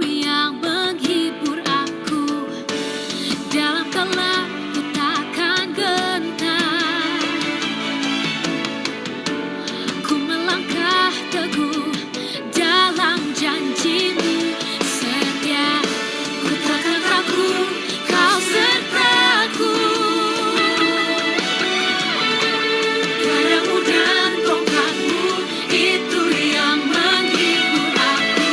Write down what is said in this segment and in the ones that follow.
yang menghibur aku dalam gelap ku takkan gentar. Ku melangkah teguh dalam janjimu setia. Ku takkan ragu, kau sertaku. Padamu dan tongkatmu itu yang menghibur aku.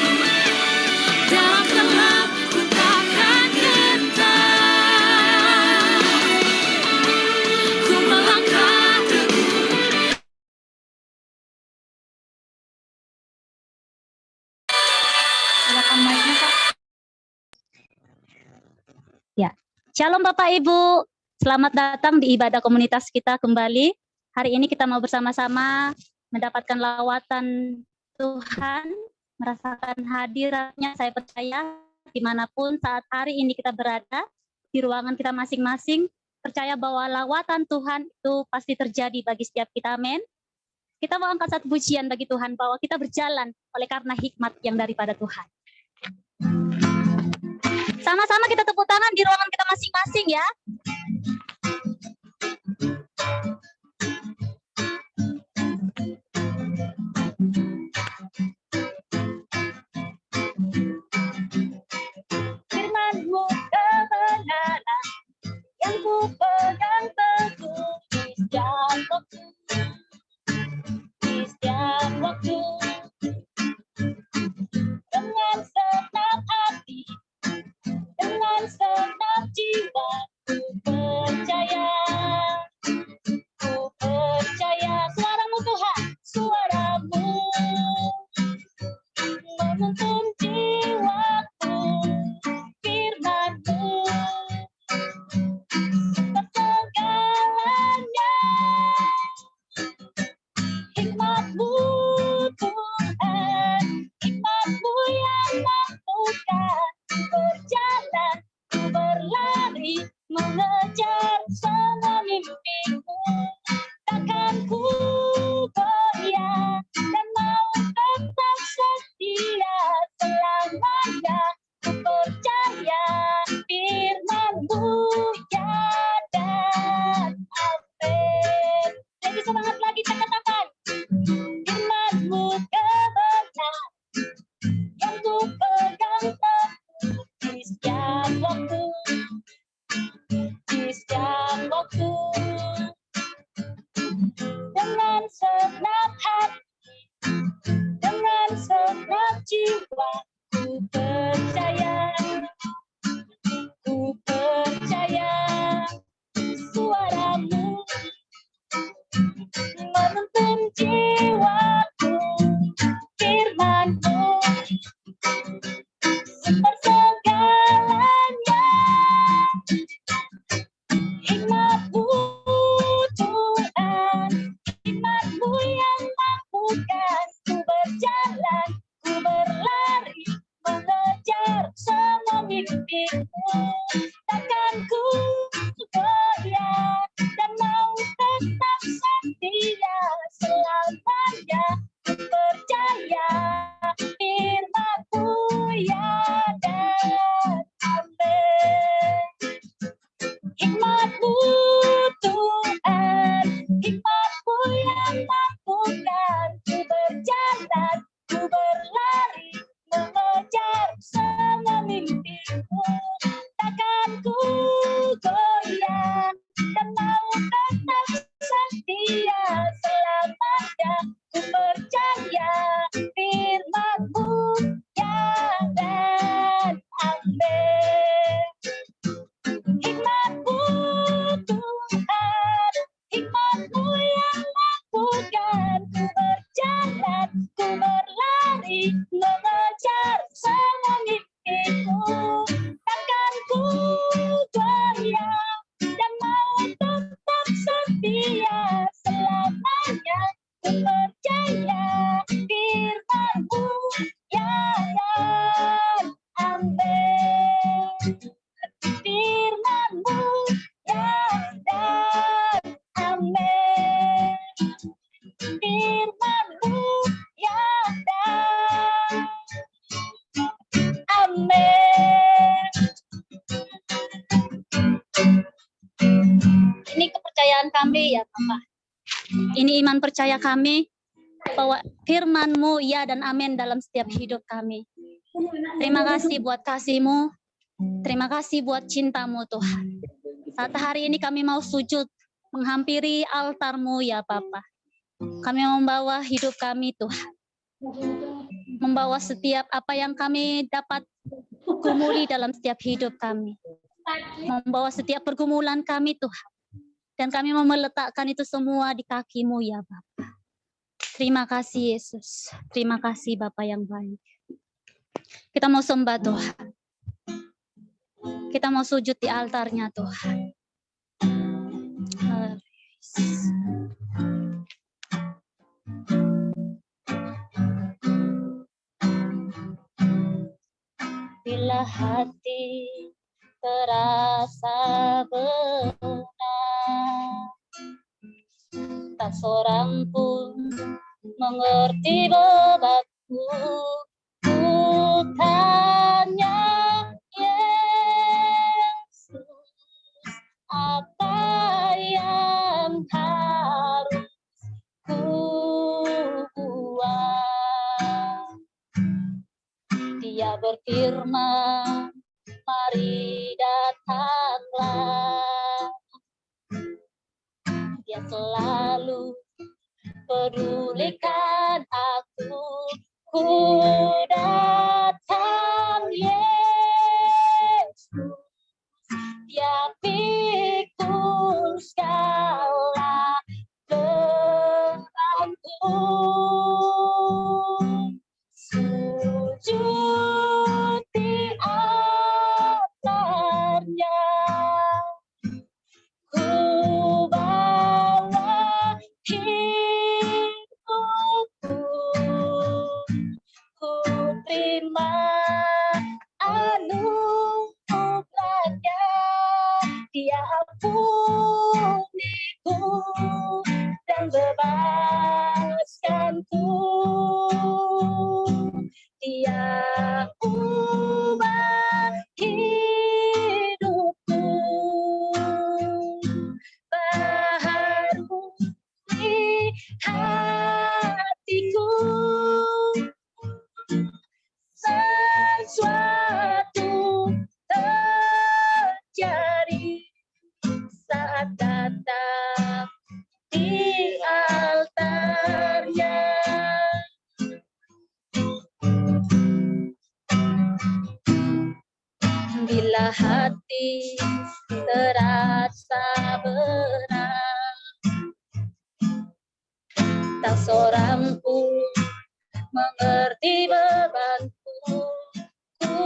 Dalam gelap ku takkan gentar. Ku melangkah teguh. Silakan mic-nya, Kak. Ya, Shalom Bapak Ibu, selamat datang di ibadah komunitas kita kembali. Hari ini kita mau bersama-sama mendapatkan lawatan Tuhan, merasakan hadiratnya. Saya percaya dimanapun saat hari ini kita berada, di ruangan kita masing-masing, percaya bahwa lawatan Tuhan itu pasti terjadi bagi setiap kita, amin. Kita mau angkat satu pujian bagi Tuhan bahwa kita berjalan oleh karena hikmat yang daripada Tuhan. Sama-sama kita tepuk tangan di ruangan kita masing-masing ya. Firman-Mu kebenaran yang ku pegang teguh di setiap waktu. Di setiap waktu. Dengan senang hati, dengan senang jiwa, ku percaya, suaramu Tuhan, suaramu menuntun jiwaku, firman-Mu segalanya, hikmat-Mu Tuhan, hikmat-Mu yang mampukan ku berjalan, ku berlari, mengejar semua mimpiku. Takkan ku goyah dan mau tetap setia selamanya. Ku percaya firman-Mu ya dan amin. Jadi semangat lagi cakap-cakap. Firman-Mu kebenaran yang ku pegang teguh di setiap waktu, di setiap waktu. Dengan senang hati, dengan senang jiwa, ku percaya, suaramu menuntun jiwaku, firman-Mu segalanya, hikmat-Mu Tuhan, hikmat-Mu yang mampukan ku berjalan, ku berlari, mengejar semua mimpiku. Takkan ku goyah dan mau tetap setia selamanya. Ku percaya firman-Mu ya dan amin. Hikmat-Mu Tuhan, hikmat-Mu yang mampukan ku berjalan, ku berlari, mengejar semua mimpiku. Takkan ku goyah dan mau tetap setia selamanya. Ku percaya firman-Mu ya dan amin. Hikmat-Mu Tuhan, hikmat-Mu yang mampukan ku berjalan, ku berlari, mengejar semua mimpiku. Takkan ku goyah dan mau tetap setia selamanya. Ku percaya firman-Mu ya dan amin. Firman-Mu ya dan amin. Firman-Mu ya dan kami ya Bapak. Ini iman percaya kami bahwa firman-Mu ya dan amin dalam setiap hidup kami. Terima kasih buat kasih-Mu. Terima kasih buat cinta-Mu Tuhan. Saat hari ini kami mau sujud menghampiri altar-Mu ya Bapa. Kami membawa hidup kami Tuhan. Membawa setiap apa yang kami dapat gumuli dalam setiap hidup kami. Membawa setiap pergumulan kami Tuhan. Dan kami mau meletakkan itu semua di kaki-Mu ya Bapa. Terima kasih Yesus. Terima kasih Bapa yang baik. Kita mau sembah Tuhan. Kita mau sujud di altarnya Tuhan. Bila hati terasa benar, tak seorang pun mengerti bebanku. Ku tanya Yesus, apa yang harus ku buat? Dia berfirman, mari datanglah. Dia selalu pedulikan aku. Ku datang Yesus, Dia pikul segala bebanku. Sujud di altarnya, ku bawa hidupku, ku terima anugerahnya. Dia ampuniku dan bebaskanku. Dia ubah hidupku, baharui hatiku. Sesuatu terjadi saat datang di altarnya. Bila hati terasa berat, tak seorang pun mengerti bebanku. Ku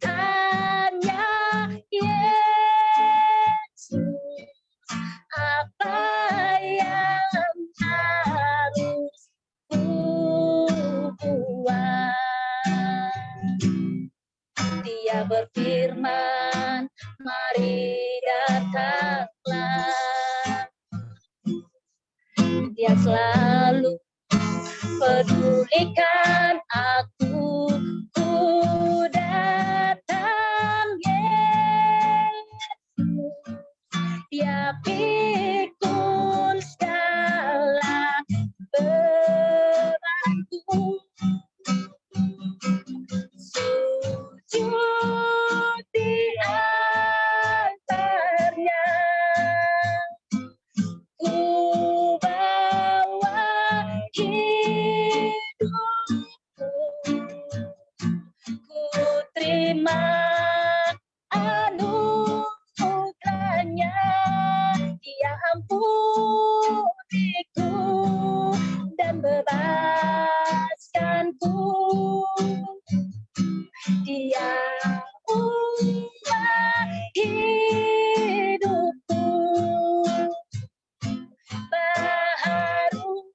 tanya Yesus, apa yang harus ku buat? Dia berfirman, mari datanglah. Dia selalu pedulikan aku. Ku datang Yesus, Dia pikul segala bebanku. Sujud di altarnya, ku bawa hidupku, ku terima anugerahnya. Dia ampuniku dan bebaskanku. Dia ubah hidupku, baharui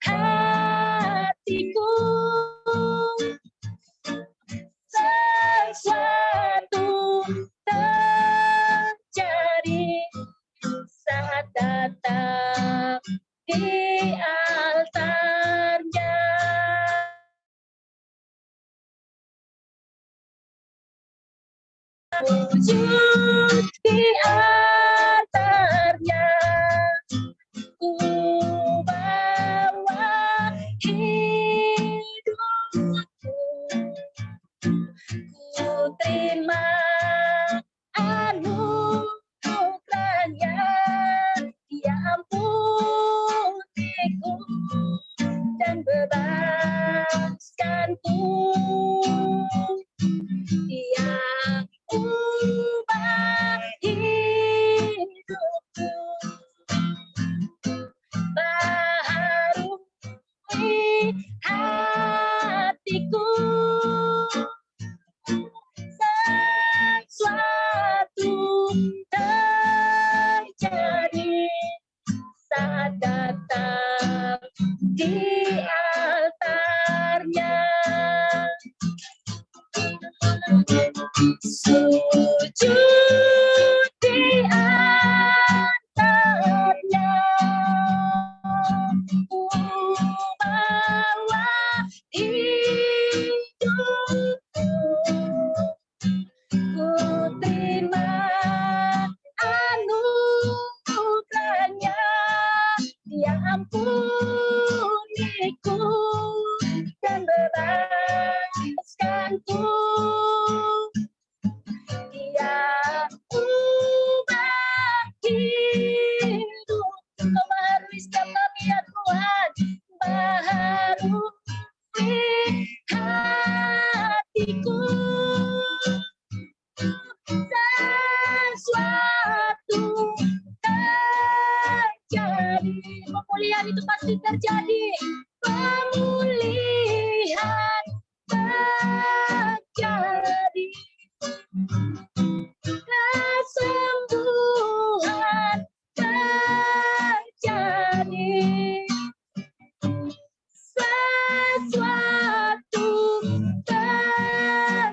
hatiku. Sesuatu terjadi saat datang di altarnya. Sujud di altarnya, hatiku, sesuatu terjadi saat datang di altarnya. Sujud di altarnya, bawa hidupku, ku terima anugerahnya, Dia ampuniku dan bebaskanku. Dia ubah hidupku, membaharui setiap kami ya Tuhan, baharui hatiku, sesuatu terjadi. Pemulihan itu pasti terjadi, pemulihan terjadi, kesembuhan terjadi, sesuatu terjadi.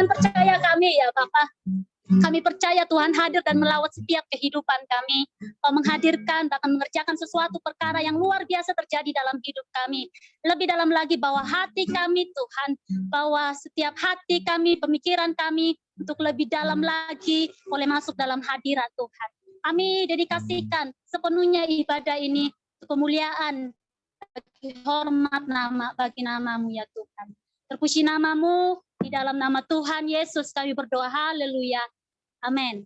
Dengan percaya kami ya Bapak, kami percaya Tuhan hadir dan melawat setiap kehidupan kami, menghadirkan bahkan mengerjakan sesuatu perkara yang luar biasa terjadi dalam hidup kami. Lebih dalam lagi bahwa hati kami Tuhan, bahwa setiap hati kami, pemikiran kami untuk lebih dalam lagi boleh masuk dalam hadirat Tuhan. Kami dedikasikan sepenuhnya ibadah ini untuk kemuliaan, bagi hormat bagi namamu ya Tuhan. Terpuji namamu, di dalam nama Tuhan Yesus kami berdoa, haleluya. Amin.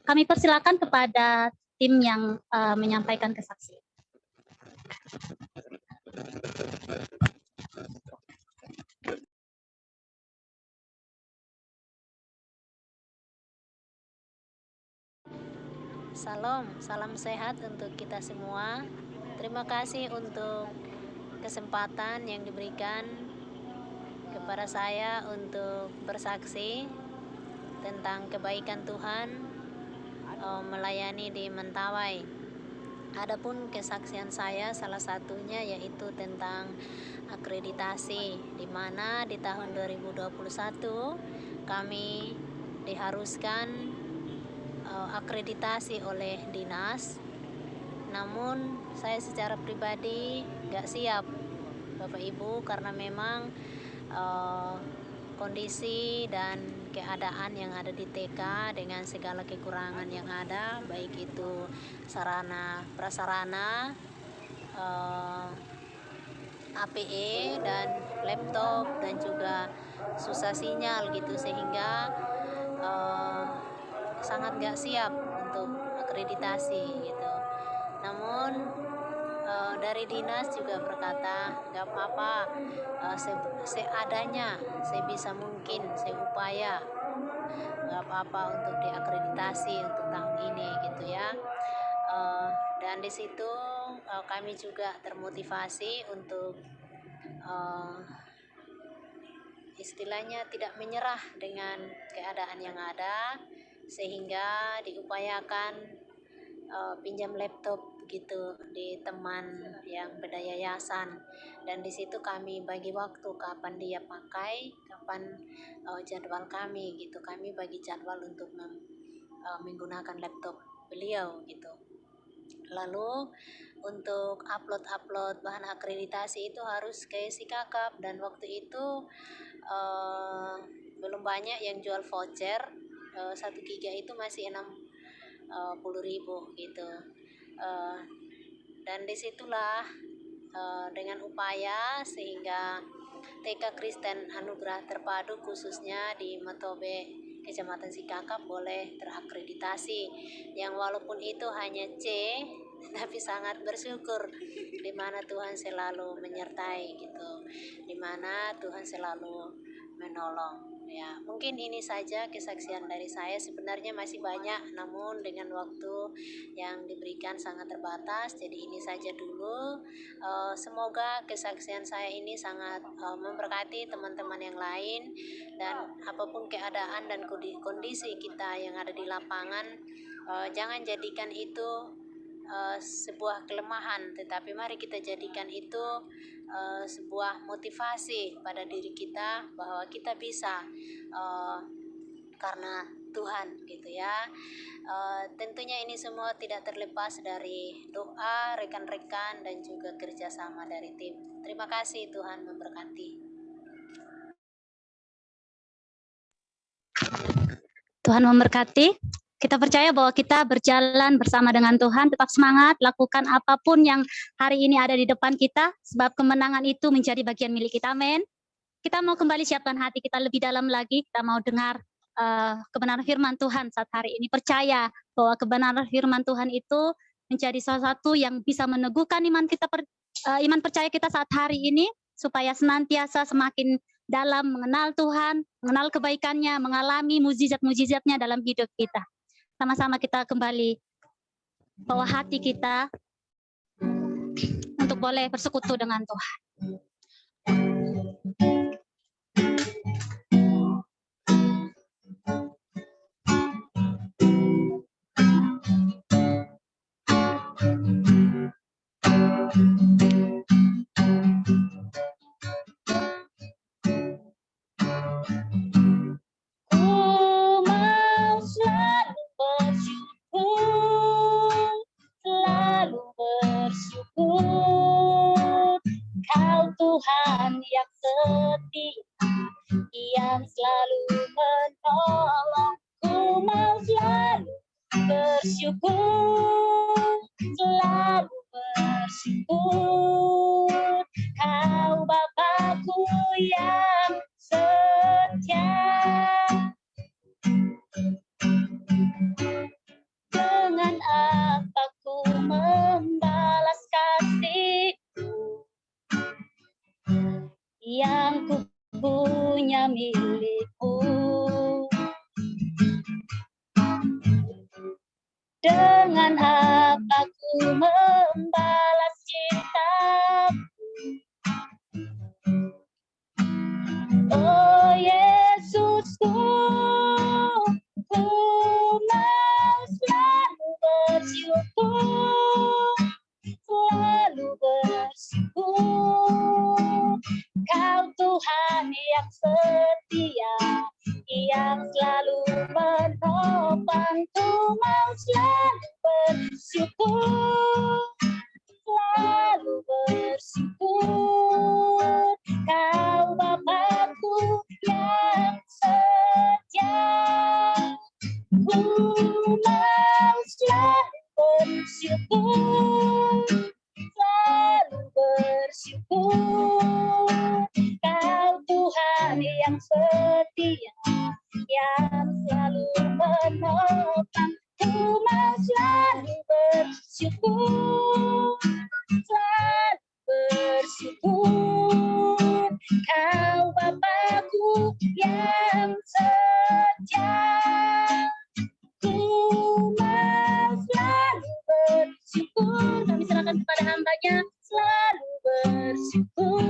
Kami persilakan kepada tim yang menyampaikan kesaksian. Salam sehat untuk kita semua. Terima kasih untuk kesempatan yang diberikan kepada saya untuk bersaksi tentang kebaikan Tuhan melayani di Mentawai. Adapun kesaksian saya salah satunya yaitu tentang akreditasi, di mana di tahun 2021 kami diharuskan akreditasi oleh dinas. Namun saya secara pribadi gak siap Bapak Ibu, karena memang kondisi dan keadaan yang ada di TK dengan segala kekurangan yang ada, baik itu sarana prasarana, APE dan laptop, dan juga susah sinyal gitu, sehingga sangat gak siap untuk akreditasi gitu. Namun dari dinas juga berkata gak apa-apa, seadanya, sebisa mungkin, seupaya, gak apa-apa untuk diakreditasi untuk tahun ini gitu ya. Dan di situ kami juga termotivasi untuk istilahnya tidak menyerah dengan keadaan yang ada, sehingga diupayakan pinjam laptop gitu di teman yang beryayasan. Dan di situ kami bagi waktu kapan dia pakai, kapan jadwal kami gitu. Kami bagi jadwal untuk menggunakan laptop beliau gitu. Lalu untuk upload bahan akreditasi itu harus ke Sikakap, dan waktu itu belum banyak yang jual voucher. 1 giga itu masih 60.000 gitu. Dan disitulah dengan upaya sehingga TK Kristen Anugerah Terpadu khususnya di Metobe Kecamatan Sikakap boleh terakreditasi, yang walaupun itu hanya C tapi sangat bersyukur di mana Tuhan selalu menyertai gitu, di mana Tuhan selalu menolong. Ya, mungkin ini saja kesaksian dari saya. Sebenarnya masih banyak, namun dengan waktu yang diberikan sangat terbatas, jadi ini saja dulu. Semoga kesaksian saya ini sangat memberkati teman-teman yang lain, dan apapun keadaan dan kondisi kita yang ada di lapangan, jangan jadikan itu sebuah kelemahan, tetapi mari kita jadikan itu sebuah motivasi pada diri kita bahwa kita bisa karena Tuhan gitu ya. Tentunya ini semua tidak terlepas dari doa rekan-rekan dan juga kerjasama dari tim. Terima kasih, Tuhan memberkati. Tuhan memberkati. Kita percaya bahwa kita berjalan bersama dengan Tuhan, tetap semangat, lakukan apapun yang hari ini ada di depan kita, sebab kemenangan itu menjadi bagian milik kita, amin. Kita mau kembali siapkan hati kita lebih dalam lagi, kita mau dengar kebenaran firman Tuhan saat hari ini. Percaya bahwa kebenaran firman Tuhan itu menjadi salah satu yang bisa meneguhkan iman kita, iman percaya kita saat hari ini, supaya senantiasa semakin dalam mengenal Tuhan, mengenal kebaikannya, mengalami mujizat-mujizatnya dalam hidup kita. Sama-sama kita kembali bawa hati kita untuk boleh bersekutu dengan Tuhan. setia yang selalu menolong. Ku mau selalu bersyukur, selalu bersyukur. Kau Bapakku yang setia. Dengan apa ku membalas kasih-Mu yang ku punya milik-Mu. Dengan apa ku membalas cinta-Mu. Oh Yesusku, ku mau selalu bersyukur, selalu bersyukur. Kau Tuhan yang setia, yang selalu menopang. Ku mau selalu bersyukur, selalu bersyukur. Kau Bapakku yang setia. Ku mau selalu bersyukur, selalu bersyukur. Kau Tuhan yang setia, yang selalu menopang. Ku mau selalu bersyukur, selalu bersyukur. Kau Bapakku yang setia. Ku mau selalu bersyukur. Kami serahkan kepada hamba-Nya, selalu bersyukur.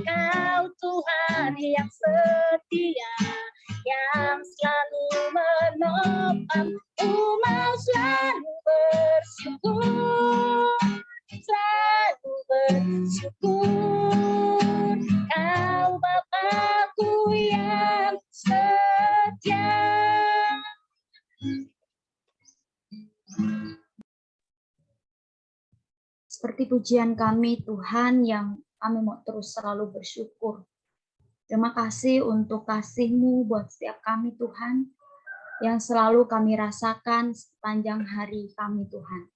Kau Tuhan yang setia, yang selalu menopang. Ku mau selalu bersyukur, selalu bersyukur. Kau Bapakku yang setia. Seperti pujian kami Tuhan yang kami mau terus selalu bersyukur. Terima kasih untuk kasih-Mu buat setiap kami Tuhan, yang selalu kami rasakan sepanjang hari kami Tuhan.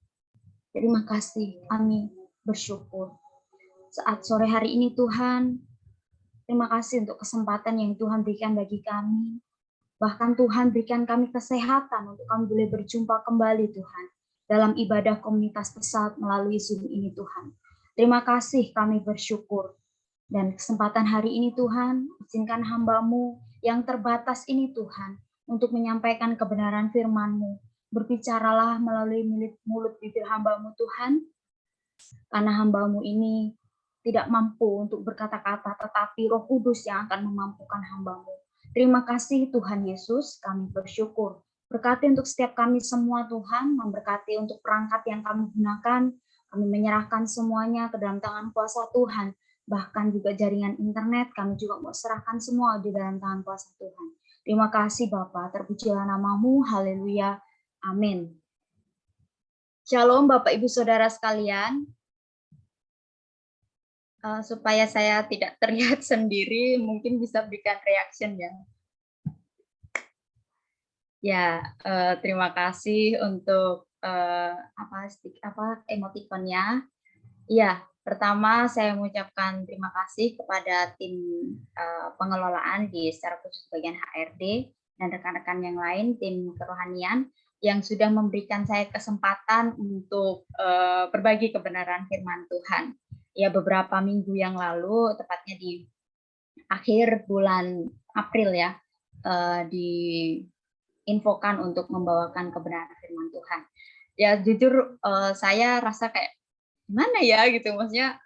Terima kasih, kami bersyukur. Saat sore hari ini Tuhan, terima kasih untuk kesempatan yang Tuhan berikan bagi kami. Bahkan Tuhan berikan kami kesehatan untuk kami boleh berjumpa kembali Tuhan, dalam ibadah komunitas pesat melalui Zoom ini Tuhan. Terima kasih, kami bersyukur. Dan kesempatan hari ini Tuhan, izinkan hamba-Mu yang terbatas ini Tuhan, untuk menyampaikan kebenaran firman-Mu. Berbicaralah melalui mulut bibir hamba-Mu Tuhan, karena hamba-Mu ini tidak mampu untuk berkata-kata, tetapi Roh Kudus yang akan memampukan hamba-Mu. Terima kasih Tuhan Yesus, kami bersyukur. Berkati untuk setiap kami semua Tuhan, memberkati untuk perangkat yang kami gunakan, kami menyerahkan semuanya ke dalam tangan kuasa Tuhan. Bahkan juga jaringan internet, kami juga mau serahkan semua di dalam tangan kuasa Tuhan. Terima kasih Bapa, terpujilah nama-Mu, haleluya, amin. Shalom Bapak Ibu Saudara sekalian. Supaya saya tidak terlihat sendiri, mungkin bisa berikan reaction ya. Ya, terima kasih untuk emoticonnya. Ya, pertama saya mengucapkan terima kasih kepada tim pengelolaan di secara khusus bagian HRD dan rekan-rekan yang lain, tim kerohanian yang sudah memberikan saya kesempatan untuk berbagi kebenaran firman Tuhan. Ya, beberapa minggu yang lalu, tepatnya di akhir bulan April ya, diinfokan untuk membawakan kebenaran firman Tuhan. Ya, jujur saya rasa kayak gimana ya gitu, maksudnya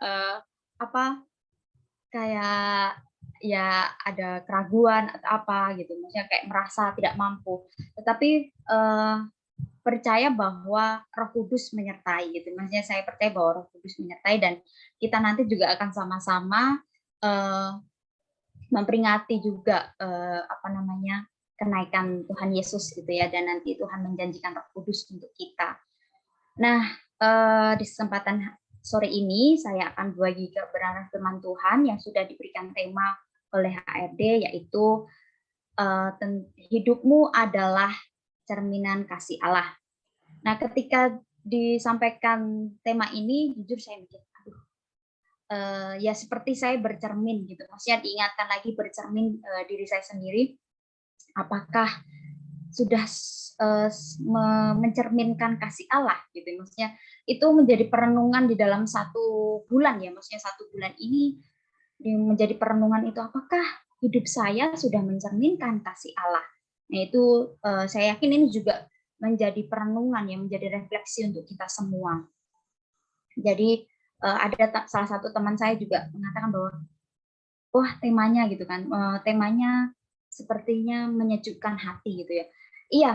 kayak ya ada keraguan atau apa gitu, maksudnya kayak merasa tidak mampu. Tetapi percaya bahwa Roh Kudus menyertai gitu. Maksudnya saya percaya bahwa Roh Kudus menyertai dan kita nanti juga akan sama-sama memperingati juga kenaikan Tuhan Yesus gitu ya, dan nanti Tuhan menjanjikan Roh Kudus untuk kita. Nah, di kesempatan sore ini saya akan berbagi kebenaran firman Tuhan yang sudah diberikan tema oleh HRD, yaitu hidupmu adalah cerminan kasih Allah. Nah, ketika disampaikan tema ini, jujur saya mikir, aduh, ya seperti saya bercermin gitu. Maksudnya diingatkan lagi bercermin diri saya sendiri, apakah sudah mencerminkan kasih Allah gitu. Maksudnya itu menjadi perenungan di dalam 1 bulan ya. Maksudnya 1 bulan ini menjadi perenungan itu, apakah hidup saya sudah mencerminkan kasih Allah. Nah, itu saya yakin ini juga menjadi perenungan yang menjadi refleksi untuk kita semua. Jadi ada salah satu teman saya juga mengatakan bahwa wah, temanya gitu kan, temanya sepertinya menyejukkan hati gitu ya. Iya,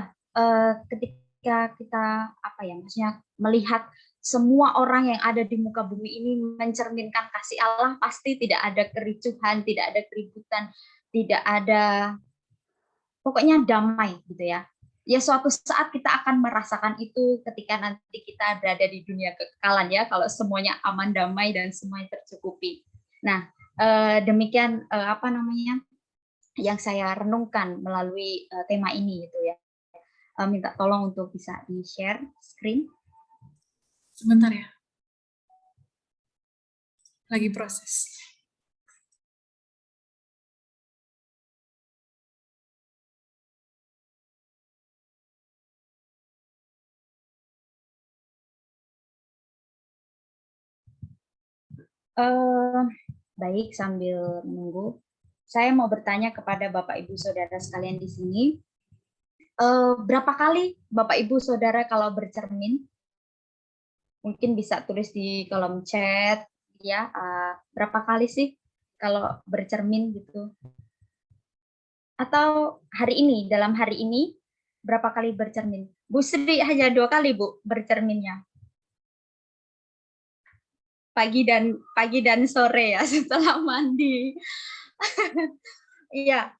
ketika kita maksudnya melihat semua orang yang ada di muka bumi ini mencerminkan kasih Allah, pasti tidak ada kericuhan, tidak ada keributan, tidak ada, pokoknya damai gitu ya. Ya suatu saat kita akan merasakan itu ketika nanti kita berada di dunia kekekalan ya, kalau semuanya aman, damai, dan semuanya tercukupi. Nah, demikian yang saya renungkan melalui tema ini gitu ya. Minta tolong untuk bisa di-share screen. Sebentar ya. Lagi proses. Baik, sambil menunggu, saya mau bertanya kepada Bapak Ibu Saudara sekalian di sini. Berapa kali Bapak Ibu Saudara kalau bercermin? Mungkin bisa tulis di kolom chat ya. Berapa kali sih kalau bercermin gitu? Atau dalam hari ini berapa kali bercermin? Bu Sri hanya 2 kali Bu bercerminnya. Pagi dan sore ya, setelah mandi. Iya.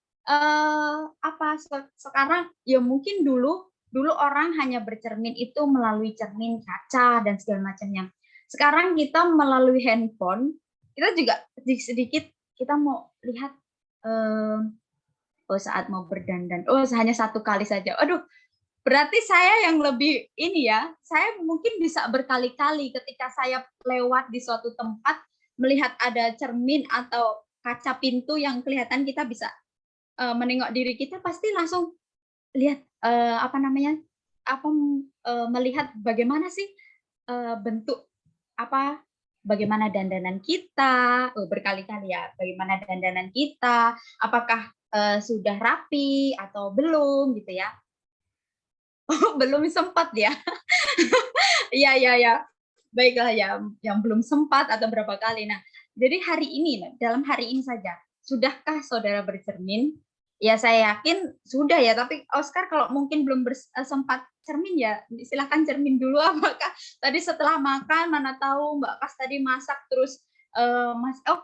Sekarang ya mungkin dulu orang hanya bercermin itu melalui cermin kaca dan segala macamnya. Sekarang kita melalui handphone, kita juga sedikit kita mau lihat saat mau berdandan. Hanya 1 kali saja. Aduh, berarti saya yang lebih ini ya, saya mungkin bisa berkali-kali ketika saya lewat di suatu tempat, melihat ada cermin atau kaca pintu yang kelihatan, kita bisa menengok diri kita, pasti langsung lihat melihat bagaimana sih bentuk bagaimana dandanan kita, berkali-kali ya, bagaimana dandanan kita, apakah sudah rapi atau belum gitu ya. Belum sempat ya. Iya. Baiklah ya, yang belum sempat atau berapa kali. Nah, jadi dalam hari ini saja, sudahkah saudara bercermin? Ya, saya yakin sudah ya, tapi Oscar kalau mungkin belum sempat cermin ya, silakan cermin dulu. Apakah tadi setelah makan, mana tahu Mbak Kas tadi masak terus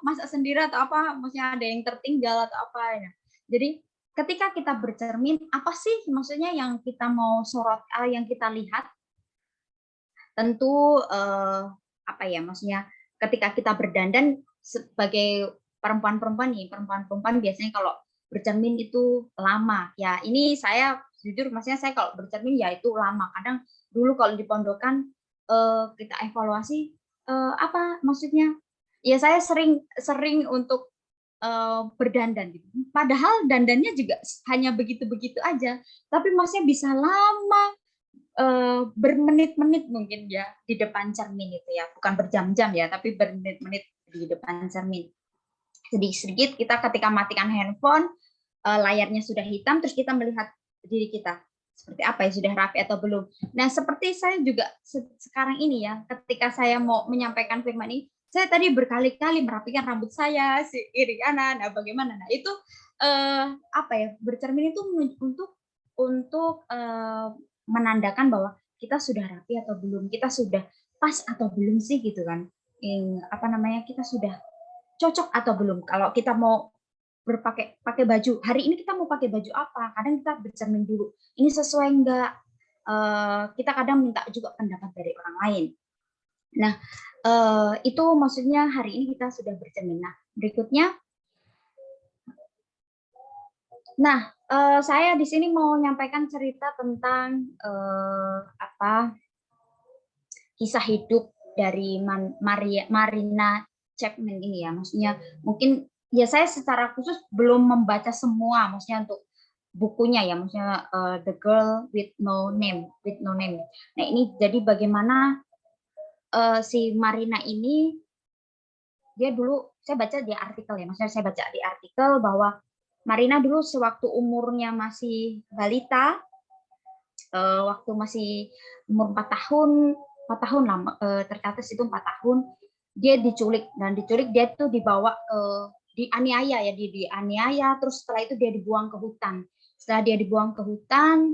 masak sendiri atau apa, maksudnya ada yang tertinggal atau apa ya. Jadi ketika kita bercermin, apa sih maksudnya yang kita mau sorot, yang kita lihat? Tentu maksudnya ketika kita berdandan sebagai perempuan-perempuan biasanya kalau bercermin itu lama. Ya, ini saya jujur, maksudnya saya kalau bercermin ya itu lama. Kadang dulu kalau di pondokan kita evaluasi maksudnya? Ya saya sering untuk berdandan gitu. Padahal dandannya juga hanya begitu-begitu aja, tapi maksudnya bisa lama, bermenit-menit mungkin ya di depan cermin itu ya, bukan berjam-jam ya, tapi bermenit-menit di depan cermin. Sedikit-sedikit kita ketika matikan handphone, layarnya sudah hitam, terus kita melihat diri kita seperti apa ya, sudah rapi atau belum. Nah, seperti saya juga sekarang ini ya, ketika saya mau menyampaikan firman ini, saya tadi berkali-kali merapikan rambut saya, kiri kanan, bagaimana. Nah, itu bercermin itu untuk menandakan bahwa kita sudah rapi atau belum, kita sudah pas atau belum sih gitu kan. Kita sudah cocok atau belum. Kalau kita mau pakai baju, hari ini kita mau pakai baju apa? Kadang kita bercermin dulu. Ini sesuai enggak? Kita kadang minta juga pendapat dari orang lain. Nah, itu maksudnya hari ini kita sudah bercermin. Nah, berikutnya, saya di sini mau menyampaikan cerita tentang kisah hidup dari Marina Chapman ini ya. Maksudnya mungkin ya saya secara khusus belum membaca semua, maksudnya untuk bukunya ya, maksudnya The Girl with No Name, Nah ini jadi bagaimana si Marina ini, dia dulu saya baca di artikel ya, maksudnya saya baca di artikel bahwa Marina dulu sewaktu umurnya masih balita, waktu masih umur 4 tahun, 4 tahun lah, tercatat itu 4 tahun, dia diculik, dan diculik dia tuh dibawa dianiaya ya, dianiaya, terus setelah itu dia dibuang ke hutan. Setelah dia dibuang ke hutan,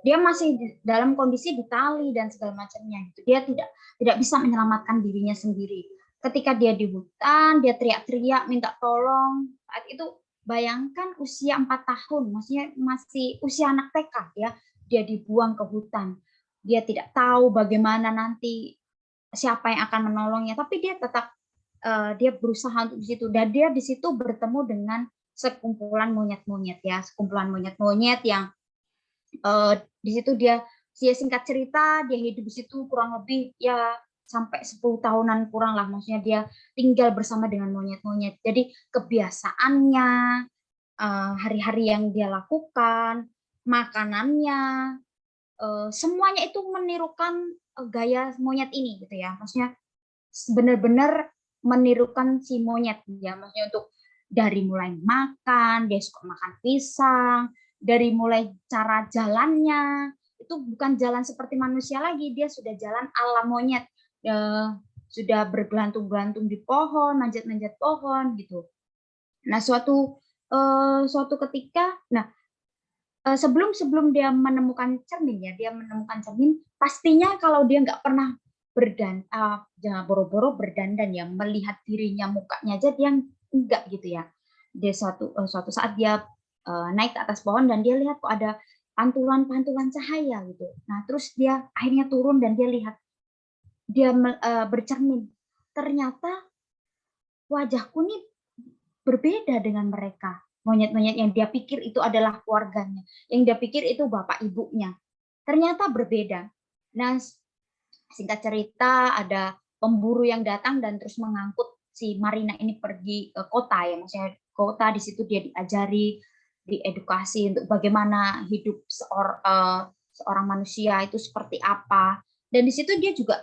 dia masih dalam kondisi ditali dan segala macamnya gitu. Dia tidak bisa menyelamatkan dirinya sendiri. Ketika dia di hutan, dia teriak-teriak minta tolong. Saat itu bayangkan usia 4 tahun, maksudnya masih usia anak TK ya. Dia dibuang ke hutan. Dia tidak tahu bagaimana nanti siapa yang akan menolongnya, tapi dia tetap dia berusaha untuk di situ, dan dia di situ bertemu dengan sekumpulan monyet-monyet ya, sekumpulan monyet-monyet yang di situ dia singkat cerita dia hidup di situ kurang lebih ya sampai 10 tahunan kurang lah, maksudnya dia tinggal bersama dengan monyet-monyet. Jadi kebiasaannya, hari-hari yang dia lakukan, makanannya, semuanya itu menirukan gaya monyet ini gitu ya, maksudnya benar-benar menirukan si monyet ya, maksudnya untuk dari mulai makan, dia suka makan pisang, dari mulai cara jalannya itu bukan jalan seperti manusia lagi, dia sudah jalan ala monyet, sudah bergelantung-gelantung di pohon, manjat-manjat pohon gitu. Nah suatu ketika, sebelum dia menemukan cermin ya, dia menemukan cermin, pastinya kalau dia nggak pernah jangan boro-boro berdandan ya, melihat dirinya mukanya aja dia enggak gitu ya. Dia suatu saat dia naik ke atas pohon dan dia lihat kok ada pantulan-pantulan cahaya gitu. Nah terus dia akhirnya turun dan dia lihat, dia bercermin, ternyata wajahku nih berbeda dengan mereka. Monyet-monyet yang dia pikir itu adalah keluarganya, yang dia pikir itu bapak ibunya, ternyata berbeda. Nah, singkat cerita ada pemburu yang datang dan terus mengangkut si Marina ini pergi ke kota ya, maksudnya kota, di situ dia diajari, diedukasi untuk bagaimana hidup seorang manusia itu seperti apa. Dan di situ dia juga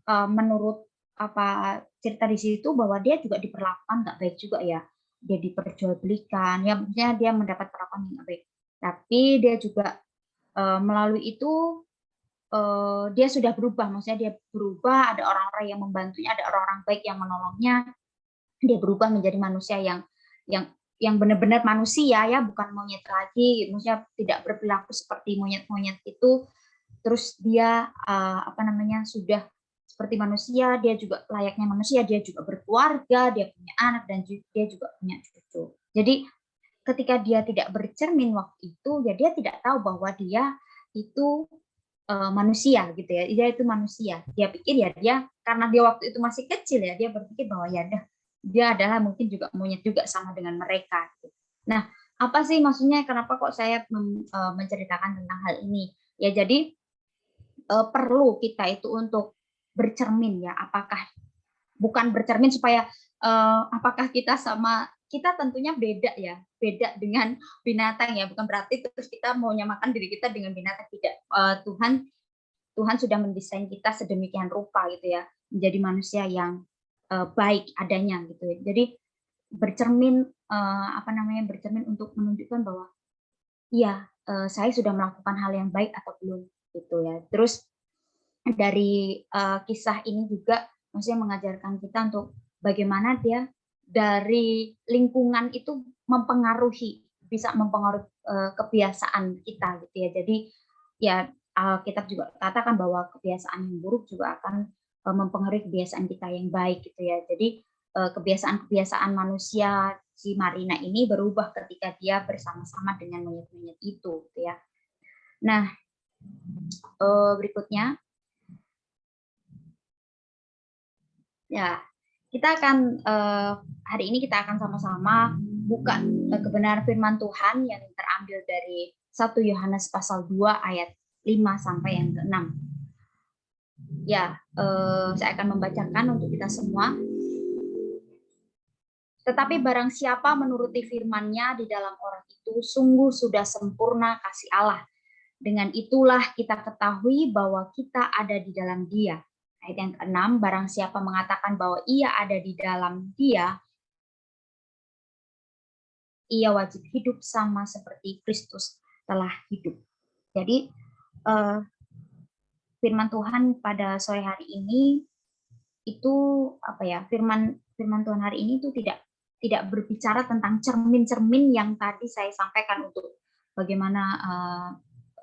menurut apa cerita di situ bahwa dia juga diperlakukan nggak baik juga ya, dia diperjualbelikan ya, maksudnya dia mendapat perlakuan yang nggak baik, tapi dia juga melalui itu dia sudah berubah, maksudnya dia berubah, ada orang-orang yang membantunya, ada orang-orang baik yang menolongnya, dia berubah menjadi manusia yang benar-benar manusia ya, bukan monyet lagi, maksudnya tidak berperilaku seperti monyet-monyet itu. Terus dia sudah seperti manusia, dia juga layaknya manusia, dia juga berkeluarga, dia punya anak, dan dia juga punya cucu. Jadi ketika dia tidak bercermin waktu itu, ya dia tidak tahu bahwa dia itu manusia gitu ya, dia itu manusia. Dia pikir ya dia, karena dia waktu itu masih kecil ya, dia berpikir bahwa ya dia adalah mungkin juga monyet juga sama dengan mereka. Nah, apa sih maksudnya, kenapa kok saya menceritakan tentang hal ini? Ya jadi perlu kita itu untuk bercermin ya, apakah bukan bercermin supaya apakah kita sama, kita tentunya beda ya, beda dengan binatang ya, bukan berarti terus kita mau nyamakan diri kita dengan binatang, tidak. Tuhan sudah mendesain kita sedemikian rupa gitu ya, menjadi manusia yang baik adanya gitu ya. Jadi bercermin bercermin untuk menunjukkan bahwa iya, saya sudah melakukan hal yang baik atau belum gitu ya. Terus dari kisah ini juga maksudnya mengajarkan kita untuk bagaimana dia dari lingkungan itu bisa mempengaruhi kebiasaan kita gitu ya. Jadi ya Alkitab juga katakan bahwa kebiasaan yang buruk juga akan mempengaruhi kebiasaan kita yang baik gitu ya. Jadi kebiasaan-kebiasaan manusia si Marina ini berubah ketika dia bersama-sama dengan monyet-monyet itu gitu ya. Nah, berikutnya Ya, kita akan hari ini kita akan sama-sama buka kebenaran firman Tuhan yang terambil dari 1 Yohanes pasal 2 ayat 5 sampai yang ke-6. Ya, saya akan membacakan untuk kita semua. Tetapi barang siapa menuruti firman-Nya di dalam orang itu sungguh sudah sempurna kasih Allah. Dengan itulah kita ketahui bahwa kita ada di dalam Dia. Ayat yang ke-6, barang siapa mengatakan bahwa ia ada di dalam Dia, ia wajib hidup sama seperti Kristus telah hidup. Jadi firman Tuhan pada sore hari ini itu apa ya? Firman Tuhan hari ini itu tidak berbicara tentang cermin-cermin yang tadi saya sampaikan untuk bagaimana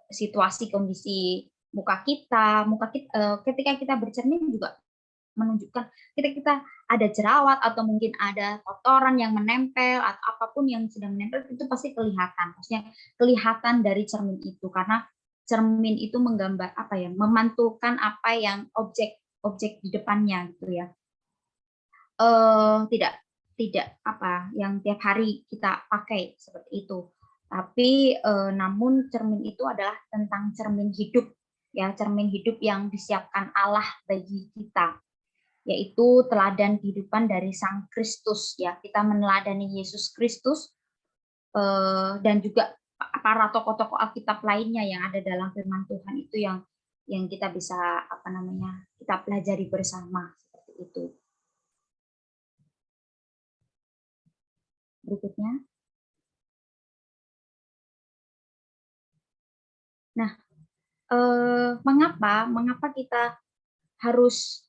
situasi kondisi muka kita ketika kita bercermin juga menunjukkan kita ada jerawat atau mungkin ada kotoran yang menempel atau apapun yang sedang menempel itu pasti kelihatan. Maksudnya kelihatan dari cermin itu karena cermin itu menggambar apa ya, memantulkan apa yang objek di depannya gitu ya. Tidak apa yang tiap hari kita pakai seperti itu. Tapi namun cermin itu adalah tentang cermin hidup ya, cermin hidup yang disiapkan Allah bagi kita, yaitu teladan kehidupan dari Sang Kristus ya. Kita meneladani Yesus Kristus dan juga para tokoh-tokoh Alkitab lainnya yang ada dalam firman Tuhan itu yang kita bisa kita pelajari bersama seperti itu. Berikutnya. Nah, mengapa kita harus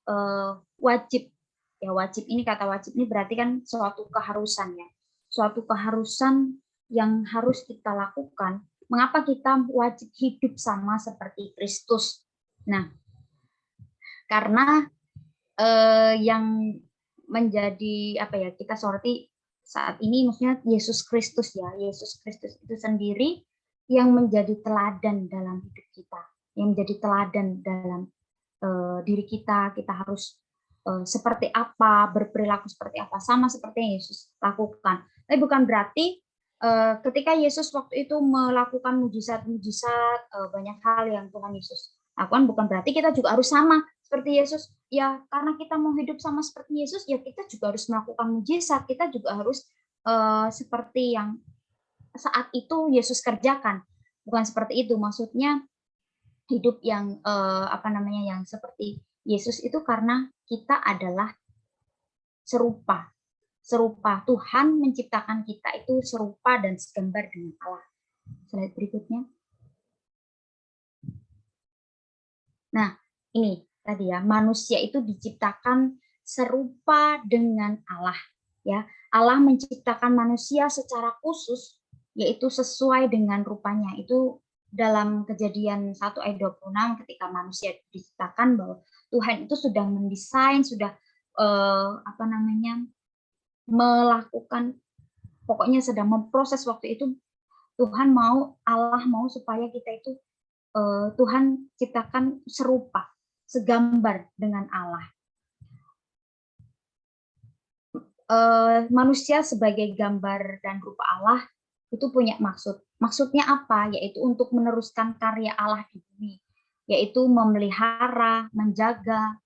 wajib ya, wajib ini, kata wajib ini berarti kan suatu keharusan ya, suatu keharusan yang harus kita lakukan. Mengapa kita wajib hidup sama seperti Kristus? Nah, karena yang menjadi apa ya, kita soroti saat ini maksudnya Yesus Kristus ya, Yesus Kristus itu sendiri yang menjadi teladan dalam hidup kita, yang menjadi teladan dalam diri kita harus seperti apa, berperilaku seperti apa, sama seperti yang Yesus lakukan. Tapi bukan berarti ketika Yesus waktu itu melakukan mujizat-mujizat, banyak hal yang Tuhan Yesus lakukan, bukan berarti kita juga harus sama seperti Yesus. Ya, karena kita mau hidup sama seperti Yesus, ya kita juga harus melakukan mujizat, kita juga harus seperti yang saat itu Yesus kerjakan. Bukan seperti itu, maksudnya hidup yang yang seperti Yesus itu karena kita adalah serupa. Tuhan menciptakan kita itu serupa dan segambar dengan Allah. Slide berikutnya. Nah, ini tadi ya, manusia itu diciptakan serupa dengan Allah ya. Allah menciptakan manusia secara khusus, yaitu sesuai dengan rupanya. Itu dalam Kejadian 1 ayat 26 ketika manusia diciptakan bahwa Tuhan itu sudah mendesain, sudah melakukan, pokoknya sedang memproses waktu itu. Allah mau supaya kita itu Tuhan ciptakan serupa, segambar dengan Allah. Manusia sebagai gambar dan rupa Allah itu punya maksud. Maksudnya apa? Yaitu untuk meneruskan karya Allah di bumi, yaitu memelihara, menjaga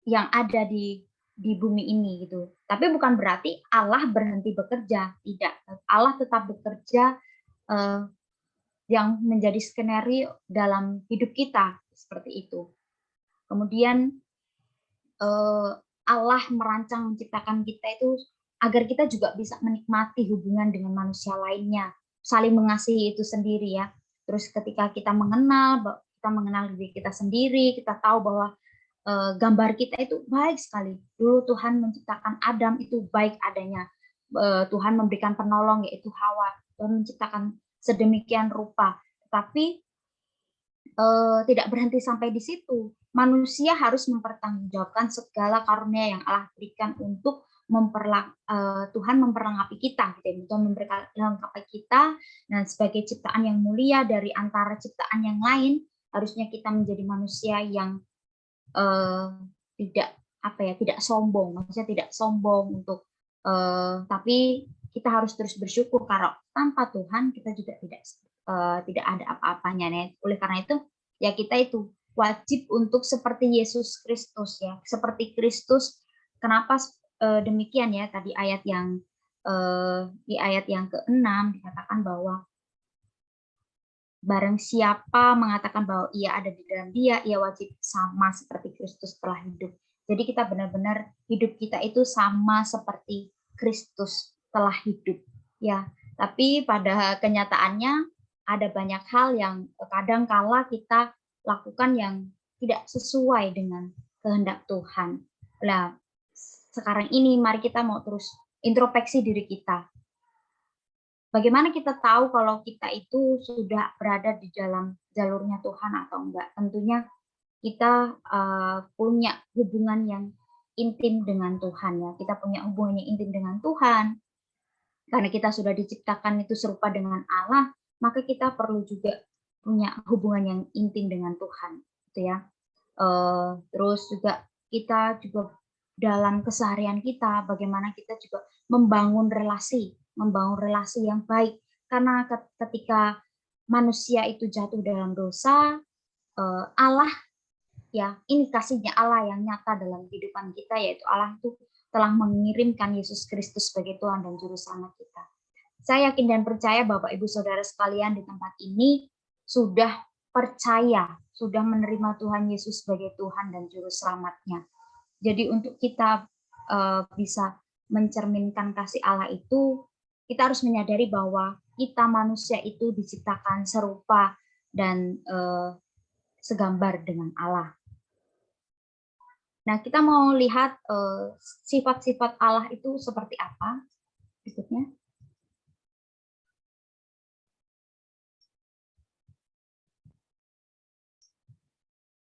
yang ada di bumi ini gitu. Tapi bukan berarti Allah berhenti bekerja, tidak. Allah tetap bekerja yang menjadi skenario dalam hidup kita seperti itu. Kemudian Allah merancang menciptakan kita itu agar kita juga bisa menikmati hubungan dengan manusia lainnya, saling mengasihi itu sendiri ya. Terus ketika kita mengenal diri kita sendiri, kita tahu bahwa gambar kita itu baik sekali. Dulu Tuhan menciptakan Adam itu baik adanya. Tuhan memberikan penolong yaitu Hawa. Tuhan menciptakan sedemikian rupa. Tapi tidak berhenti sampai di situ. Manusia harus mempertanggungjawabkan segala karunia yang Allah berikan untuk Tuhan memperlengkapi kita, gitu, untuk memperlengkapi kita, dan sebagai ciptaan yang mulia dari antara ciptaan yang lain, harusnya kita menjadi manusia yang tidak tidak sombong, maksudnya tidak sombong untuk tapi kita harus terus bersyukur karena tanpa Tuhan kita juga tidak ada apa-apanya. Nah, oleh karena itu ya kita itu wajib untuk seperti Yesus Kristus ya, seperti Kristus. Kenapa demikian ya? Tadi ayat yang di ayat yang ke-6 dikatakan bahwa barang siapa mengatakan bahwa ia ada di dalam Dia, ia wajib sama seperti Kristus telah hidup. Jadi kita benar-benar hidup kita itu sama seperti Kristus telah hidup ya. Tapi pada kenyataannya ada banyak hal yang kadang kala kita lakukan yang tidak sesuai dengan kehendak Tuhan. Nah, sekarang ini mari kita mau terus introspeksi diri kita. Bagaimana kita tahu kalau kita itu sudah berada di dalam jalurnya Tuhan atau enggak? Tentunya kita punya hubungan yang intim dengan Tuhan ya. Kita punya hubungan yang intim dengan Tuhan. Karena kita sudah diciptakan itu serupa dengan Allah, maka kita perlu juga punya hubungan yang intim dengan Tuhan, gitu ya. Terus juga kita juga dalam keseharian kita, bagaimana kita juga membangun relasi yang baik. Karena ketika manusia itu jatuh dalam dosa, Allah ya, ini kasihnya Allah yang nyata dalam kehidupan kita, yaitu Allah itu telah mengirimkan Yesus Kristus sebagai Tuhan dan Juru Selamat kita. Saya yakin dan percaya Bapak Ibu Saudara sekalian di tempat ini sudah percaya, sudah menerima Tuhan Yesus sebagai Tuhan dan Juru Selamatnya. Jadi untuk kita bisa mencerminkan kasih Allah itu, kita harus menyadari bahwa kita manusia itu diciptakan serupa dan segambar dengan Allah. Nah, kita mau lihat sifat-sifat Allah itu seperti apa berikutnya.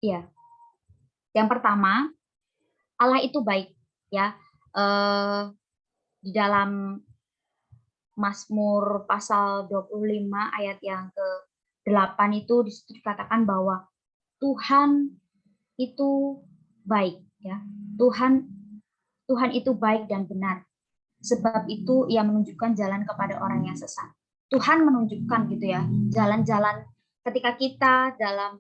Ya, yang pertama, Allah itu baik ya. Di dalam Mazmur pasal 25 ayat yang ke-8 itu dikatakan bahwa Tuhan itu baik ya. Tuhan itu baik dan benar. Sebab itu ia menunjukkan jalan kepada orang yang sesat. Tuhan menunjukkan gitu ya, jalan-jalan ketika kita dalam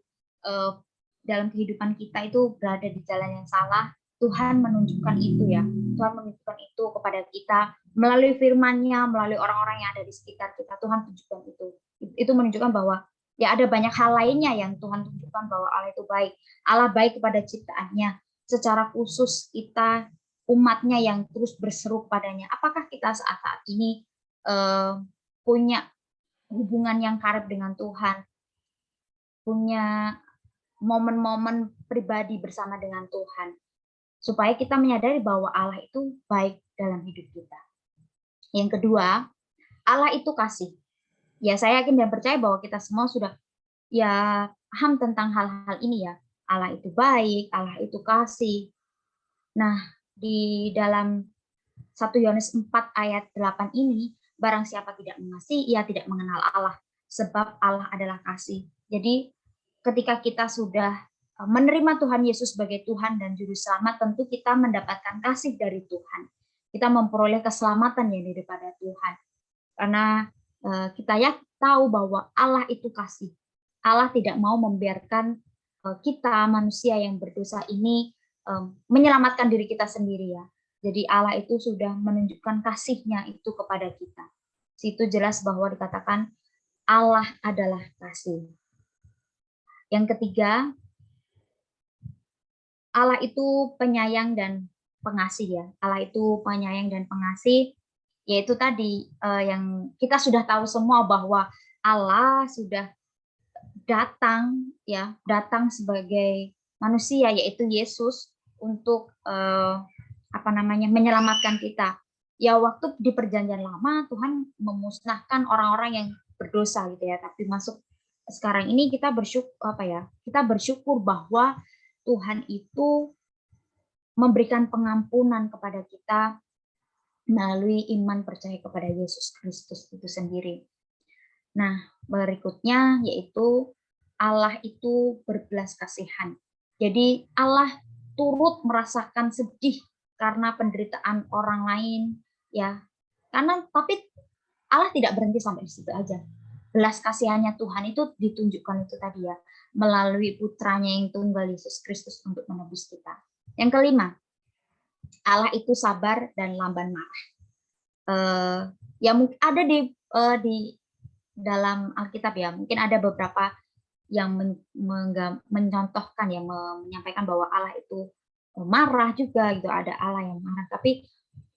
kehidupan kita itu berada di jalan yang salah, Tuhan menunjukkan itu ya. Tuhan menunjukkan itu kepada kita melalui firman-Nya, melalui orang-orang yang ada di sekitar kita. Tuhan tunjukkan itu. Itu menunjukkan bahwa ya ada banyak hal lainnya yang Tuhan tunjukkan bahwa Allah itu baik. Allah baik kepada ciptaannya. Secara khusus kita umatnya yang terus berseru padanya. Apakah kita saat ini punya hubungan yang karib dengan Tuhan? Punya momen-momen pribadi bersama dengan Tuhan. Supaya kita menyadari bahwa Allah itu baik dalam hidup kita. Yang kedua, Allah itu kasih. Ya, saya yakin dan percaya bahwa kita semua sudah ya paham tentang hal-hal ini ya. Allah itu baik, Allah itu kasih. Nah, di dalam 1 Yohanes 4 ayat 8 ini, barang siapa tidak mengasihi, ia tidak mengenal Allah, sebab Allah adalah kasih. Jadi, ketika kita sudah menerima Tuhan Yesus sebagai Tuhan dan Juru Selamat, tentu kita mendapatkan kasih dari Tuhan. Kita memperoleh keselamatan yang daripada Tuhan. Karena kita ya tahu bahwa Allah itu kasih. Allah tidak mau membiarkan kita manusia yang berdosa ini menyelamatkan diri kita sendiri ya. Jadi Allah itu sudah menunjukkan kasih-Nya itu kepada kita. Situ jelas bahwa dikatakan Allah adalah kasih. Yang ketiga, Allah itu penyayang dan pengasih ya. Allah itu penyayang dan pengasih, yaitu tadi yang kita sudah tahu semua bahwa Allah sudah datang sebagai manusia, yaitu Yesus untuk menyelamatkan kita. Ya waktu di perjanjian lama Tuhan memusnahkan orang-orang yang berdosa gitu ya, tapi masuk sekarang ini kita bersyukur bahwa Tuhan itu memberikan pengampunan kepada kita melalui iman percaya kepada Yesus Kristus itu sendiri. Nah, berikutnya yaitu Allah itu berbelas kasihan. Jadi Allah turut merasakan sedih karena penderitaan orang lain, ya. Tapi Allah tidak berhenti sampai di situ aja. Belas kasihannya Tuhan itu ditunjukkan itu tadi ya, melalui putranya yang tunggal Yesus Kristus untuk menebus kita. Yang kelima, Allah itu sabar dan lamban marah. Ya mungkin ada di dalam Alkitab ya, mungkin ada beberapa yang mencontohkan ya, menyampaikan bahwa Allah itu marah juga gitu, ada Allah yang marah. Tapi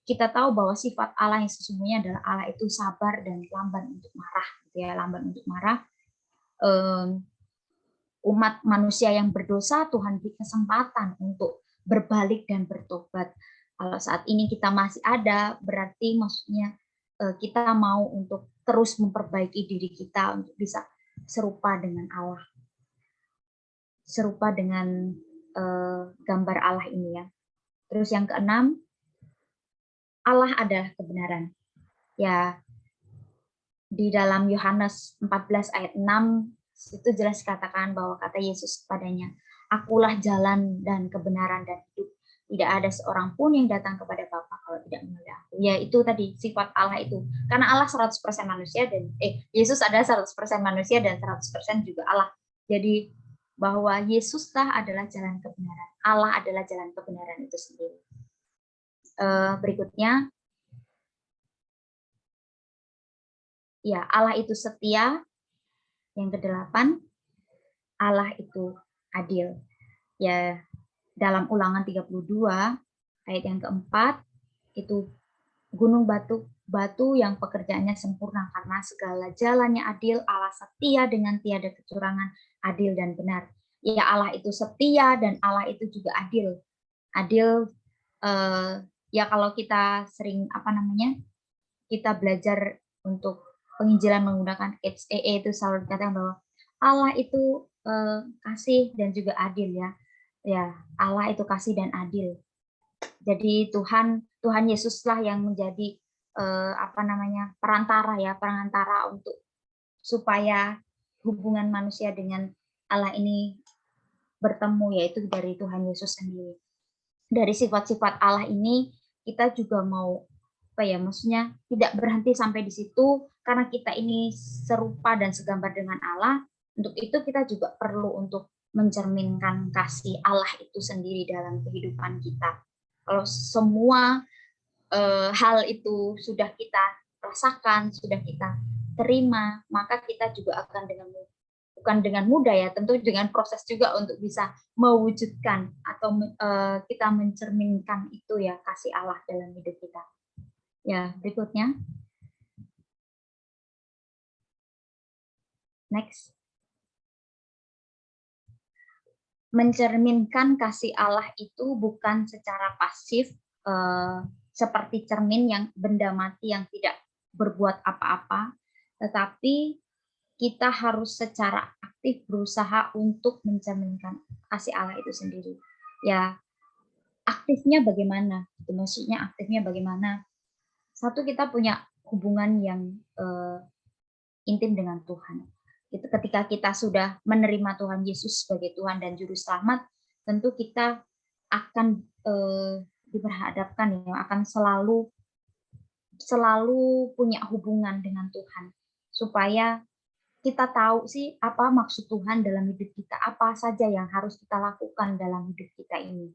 kita tahu bahwa sifat Allah yang sesungguhnya adalah Allah itu sabar dan lamban untuk marah, gitu ya, lamban untuk marah. Umat manusia yang berdosa, Tuhan beri kesempatan untuk berbalik dan bertobat. Kalau saat ini kita masih ada, berarti maksudnya kita mau untuk terus memperbaiki diri kita untuk bisa serupa dengan Allah, serupa dengan gambar Allah ini ya. Terus yang keenam, Allah adalah kebenaran. Ya, di dalam Yohanes 14 ayat 6 itu jelas katakan bahwa kata Yesus kepadanya, "Akulah jalan dan kebenaran dan hidup. Tidak ada seorang pun yang datang kepada Bapa kalau tidak melalui aku." Ya, itu tadi sifat Allah itu. Karena Allah 100% manusia dan Yesus adalah 100% manusia dan 100% juga Allah. Jadi bahwa Yesuslah adalah jalan kebenaran. Allah adalah jalan kebenaran itu sendiri. Berikutnya, ya, Allah itu setia. Yang kedelapan, Allah itu adil. Ya, dalam Ulangan 32 ayat yang keempat itu gunung batu yang pekerjaannya sempurna karena segala jalannya adil, Allah setia dengan tiada kecurangan, adil dan benar. Ya, Allah itu setia dan Allah itu juga adil. Adil, ya kalau kita sering kita belajar untuk penginjilan menggunakan HAA itu selalu dikatakan bahwa Allah itu kasih dan juga adil ya. Ya, Allah itu kasih dan adil. Jadi Tuhan Yesuslah yang menjadi perantara untuk supaya hubungan manusia dengan Allah ini bertemu, yaitu dari Tuhan Yesus sendiri. Dari sifat-sifat Allah ini kita juga mau maksudnya tidak berhenti sampai di situ, karena kita ini serupa dan segambar dengan Allah. Untuk itu kita juga perlu untuk mencerminkan kasih Allah itu sendiri dalam kehidupan kita. Kalau semua hal itu sudah kita rasakan, sudah kita terima, maka kita juga akan bukan dengan mudah ya, tentu dengan proses juga untuk bisa mewujudkan atau kita mencerminkan itu ya, kasih Allah dalam hidup kita. Ya, berikutnya. Next. Mencerminkan kasih Allah itu bukan secara pasif, seperti cermin yang benda mati yang tidak berbuat apa-apa, tetapi kita harus secara aktif berusaha untuk mencerminkan kasih Allah itu sendiri. Ya, aktifnya bagaimana? Itu maksudnya aktifnya bagaimana? Satu, kita punya hubungan yang intim dengan Tuhan. Itu ketika kita sudah menerima Tuhan Yesus sebagai Tuhan dan Juru Selamat, tentu kita akan diperhadapkan ya, akan selalu punya hubungan dengan Tuhan, supaya kita tahu sih apa maksud Tuhan dalam hidup kita, apa saja yang harus kita lakukan dalam hidup kita ini.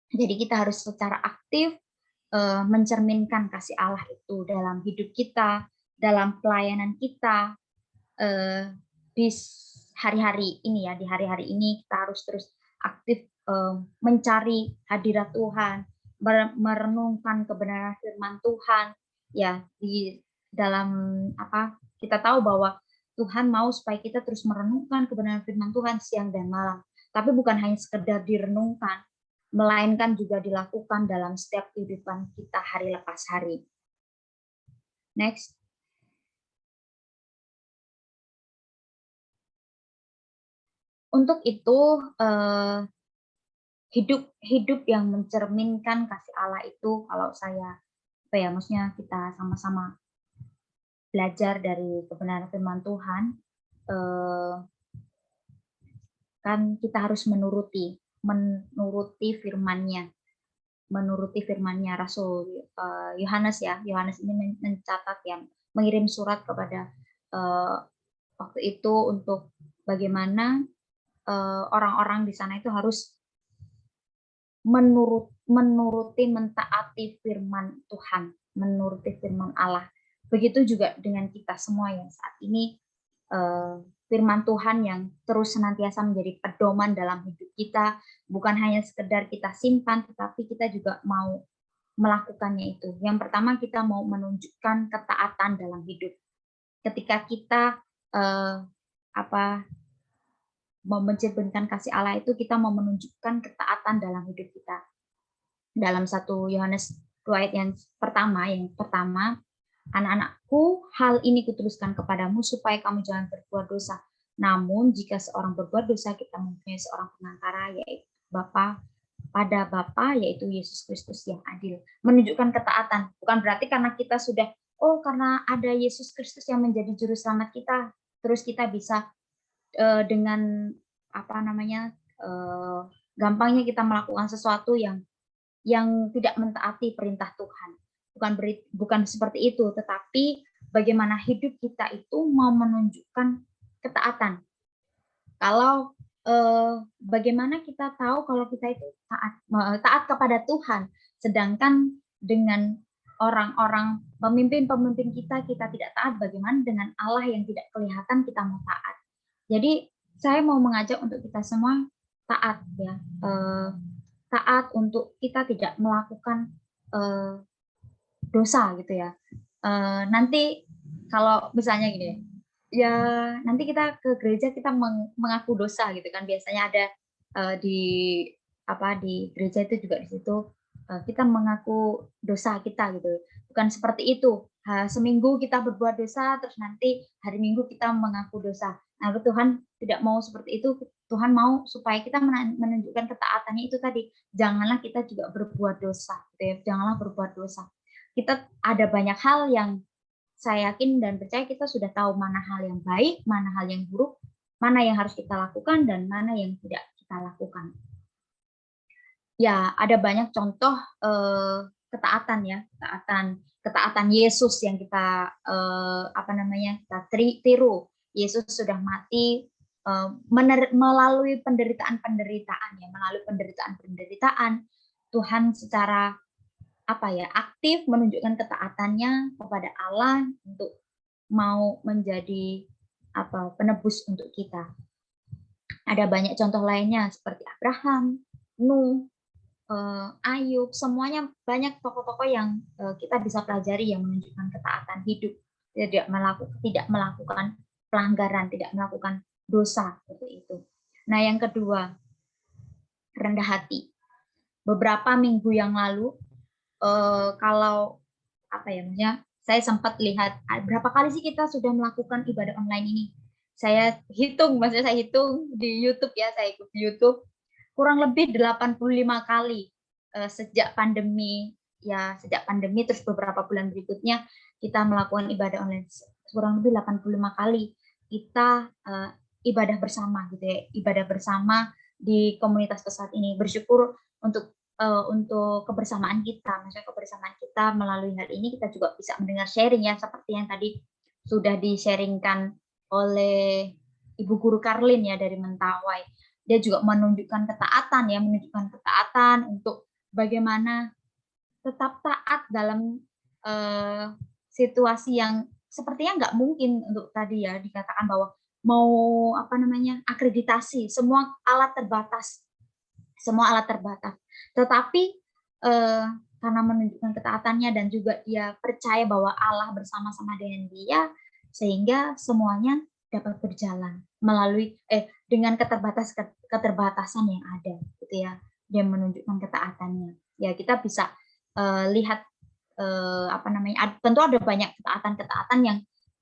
Jadi kita harus secara aktif mencerminkan kasih Allah itu dalam hidup kita, dalam pelayanan kita, di hari-hari ini ya, di hari-hari ini kita harus terus aktif mencari hadirat Tuhan, merenungkan kebenaran firman Tuhan ya, di dalam kita tahu bahwa Tuhan mau supaya kita terus merenungkan kebenaran firman Tuhan siang dan malam, tapi bukan hanya sekedar direnungkan, melainkan juga dilakukan dalam setiap kehidupan kita hari lepas hari. Next. Untuk itu hidup yang mencerminkan kasih Allah itu, kalau saya maksudnya kita sama-sama belajar dari kebenaran firman Tuhan, kan kita harus menuruti menuruti firman-Nya Rasul Yohanes ya. Yohanes ini mencatat ya, mengirim surat kepada waktu itu untuk bagaimana orang-orang di sana itu harus menuruti, mentaati firman Tuhan, menuruti firman Allah. Begitu juga dengan kita semua yang saat ini firman Tuhan yang terus senantiasa menjadi pedoman dalam hidup kita, bukan hanya sekedar kita simpan, tetapi kita juga mau melakukannya itu. Yang pertama, kita mau menunjukkan ketaatan dalam hidup. Ketika kita mau mencerminkan kasih Allah itu, kita mau menunjukkan ketaatan dalam hidup kita. Dalam 1 Yohanes 2 ayat yang pertama, anak-anakku, hal ini kutuliskan kepadamu supaya kamu jangan berbuat dosa. Namun jika seorang berbuat dosa, kita mempunyai seorang pengantara, yaitu Bapa, yaitu Yesus Kristus yang adil. Menunjukkan ketaatan, bukan berarti karena kita sudah, karena ada Yesus Kristus yang menjadi juru selamat kita, terus kita bisa dengan gampangnya kita melakukan sesuatu yang tidak mentaati perintah Tuhan. Bukan seperti itu, tetapi bagaimana hidup kita itu mau menunjukkan ketaatan. Kalau bagaimana kita tahu kalau kita itu taat kepada Tuhan, sedangkan dengan orang-orang pemimpin kita tidak taat, bagaimana dengan Allah yang tidak kelihatan kita mau taat. Jadi saya mau mengajak untuk kita semua taat ya, taat untuk kita tidak melakukan dosa gitu ya. Nanti kalau misalnya gini ya, nanti kita ke gereja kita mengaku dosa gitu kan, biasanya ada di gereja itu juga di situ kita mengaku dosa kita gitu. Bukan seperti itu. Seminggu kita berbuat dosa, terus nanti hari Minggu kita mengaku dosa. Nah, Tuhan tidak mau seperti itu. Tuhan mau supaya kita menunjukkan ketaatannya itu tadi. Janganlah kita juga berbuat dosa. Gitu ya. Janganlah berbuat dosa. Kita ada banyak hal yang saya yakin dan percaya kita sudah tahu mana hal yang baik, mana hal yang buruk, mana yang harus kita lakukan, dan mana yang tidak kita lakukan. Ya, ada banyak contoh ketaatan ya, ketaatan Yesus yang kita kita tiru. Yesus sudah mati melalui penderitaan. Tuhan secara aktif menunjukkan ketaatannya kepada Allah untuk mau menjadi penebus untuk kita. Ada banyak contoh lainnya seperti Abraham, Nuh, Ayub, semuanya banyak tokoh-tokoh yang kita bisa pelajari yang menunjukkan ketaatan hidup, tidak melakukan pelanggaran, tidak melakukan dosa seperti itu. Nah, yang kedua, rendah hati. Beberapa minggu yang lalu, kalau saya sempat lihat berapa kali sih kita sudah melakukan ibadah online ini. Saya hitung di YouTube ya, saya ikut di YouTube kurang lebih 85 kali sejak pandemi terus beberapa bulan berikutnya kita melakukan ibadah online kurang lebih 85 kali kita ibadah bersama gitu ya, ibadah bersama di komunitas pesat ini. Bersyukur untuk kebersamaan kita, maksudnya kebersamaan kita melalui hal ini kita juga bisa mendengar sharing ya, seperti yang tadi sudah di-sharingkan oleh Ibu Guru Karlin ya dari Mentawai. Dia juga menunjukkan ketaatan untuk bagaimana tetap taat dalam situasi yang sepertinya nggak mungkin untuk tadi ya dikatakan bahwa mau akreditasi, semua alat terbatas. Tetapi karena menunjukkan ketaatannya dan juga dia percaya bahwa Allah bersama-sama dengan dia, sehingga semuanya dapat berjalan melalui dengan keterbatasan yang ada gitu ya. Dia menunjukkan ketaatannya. Ya, kita bisa lihat tentu ada banyak ketaatan yang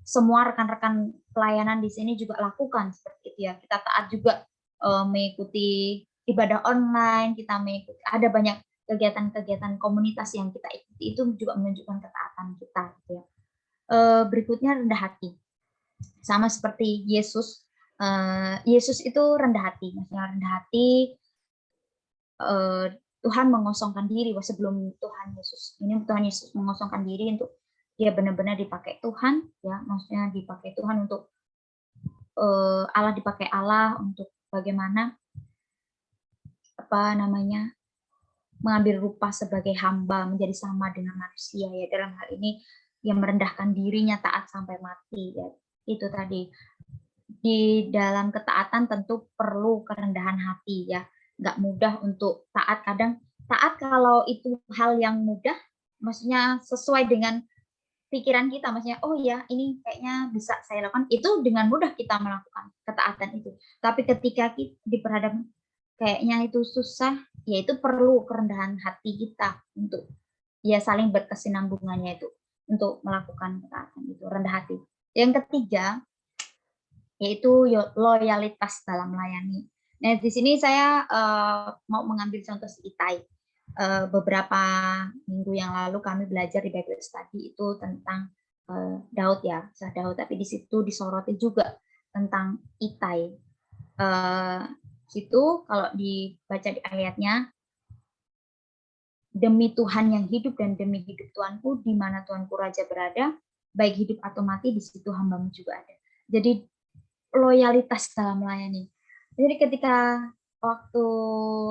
semua rekan-rekan pelayanan di sini juga lakukan seperti itu ya. Kita taat juga mengikuti ibadah online, kita mengikuti, ada banyak kegiatan-kegiatan komunitas yang kita ikuti, itu juga menunjukkan ketaatan kita gitu ya. Berikutnya rendah hati. Sama seperti Yesus. Yesus itu rendah hati, maksudnya rendah hati Tuhan mengosongkan diri. Sebelum Tuhan Yesus mengosongkan diri untuk dia benar-benar dipakai Tuhan, ya, maksudnya dipakai Tuhan untuk Allah, dipakai Allah untuk bagaimana mengambil rupa sebagai hamba, menjadi sama dengan manusia, ya, dalam hal ini yang merendahkan dirinya, taat sampai mati, ya. Itu tadi, di dalam ketaatan tentu perlu kerendahan hati, ya, nggak mudah untuk taat. Kadang taat kalau itu hal yang mudah, maksudnya sesuai dengan pikiran kita, maksudnya oh ya ini kayaknya bisa saya lakukan, itu dengan mudah kita melakukan ketaatan itu. Tapi ketika kita diperhadapkan kayaknya itu susah, ya itu perlu kerendahan hati kita untuk ya saling berkesinambungannya itu untuk melakukan ketaatan itu, rendah hati. Yang ketiga yaitu loyalitas dalam melayani. Nah, di sini saya mau mengambil contoh si Itai. Beberapa minggu yang lalu kami belajar di Bible Study itu tentang Daud, ya, kisah Daud, tapi di situ disoroti juga tentang Itai. Situ kalau dibaca di ayatnya, demi Tuhan yang hidup dan demi hidup Tuanku, di mana Tuanku Raja berada, baik hidup atau mati, di situ hambamu juga ada. Jadi loyalitas dalam melayani. Jadi ketika waktu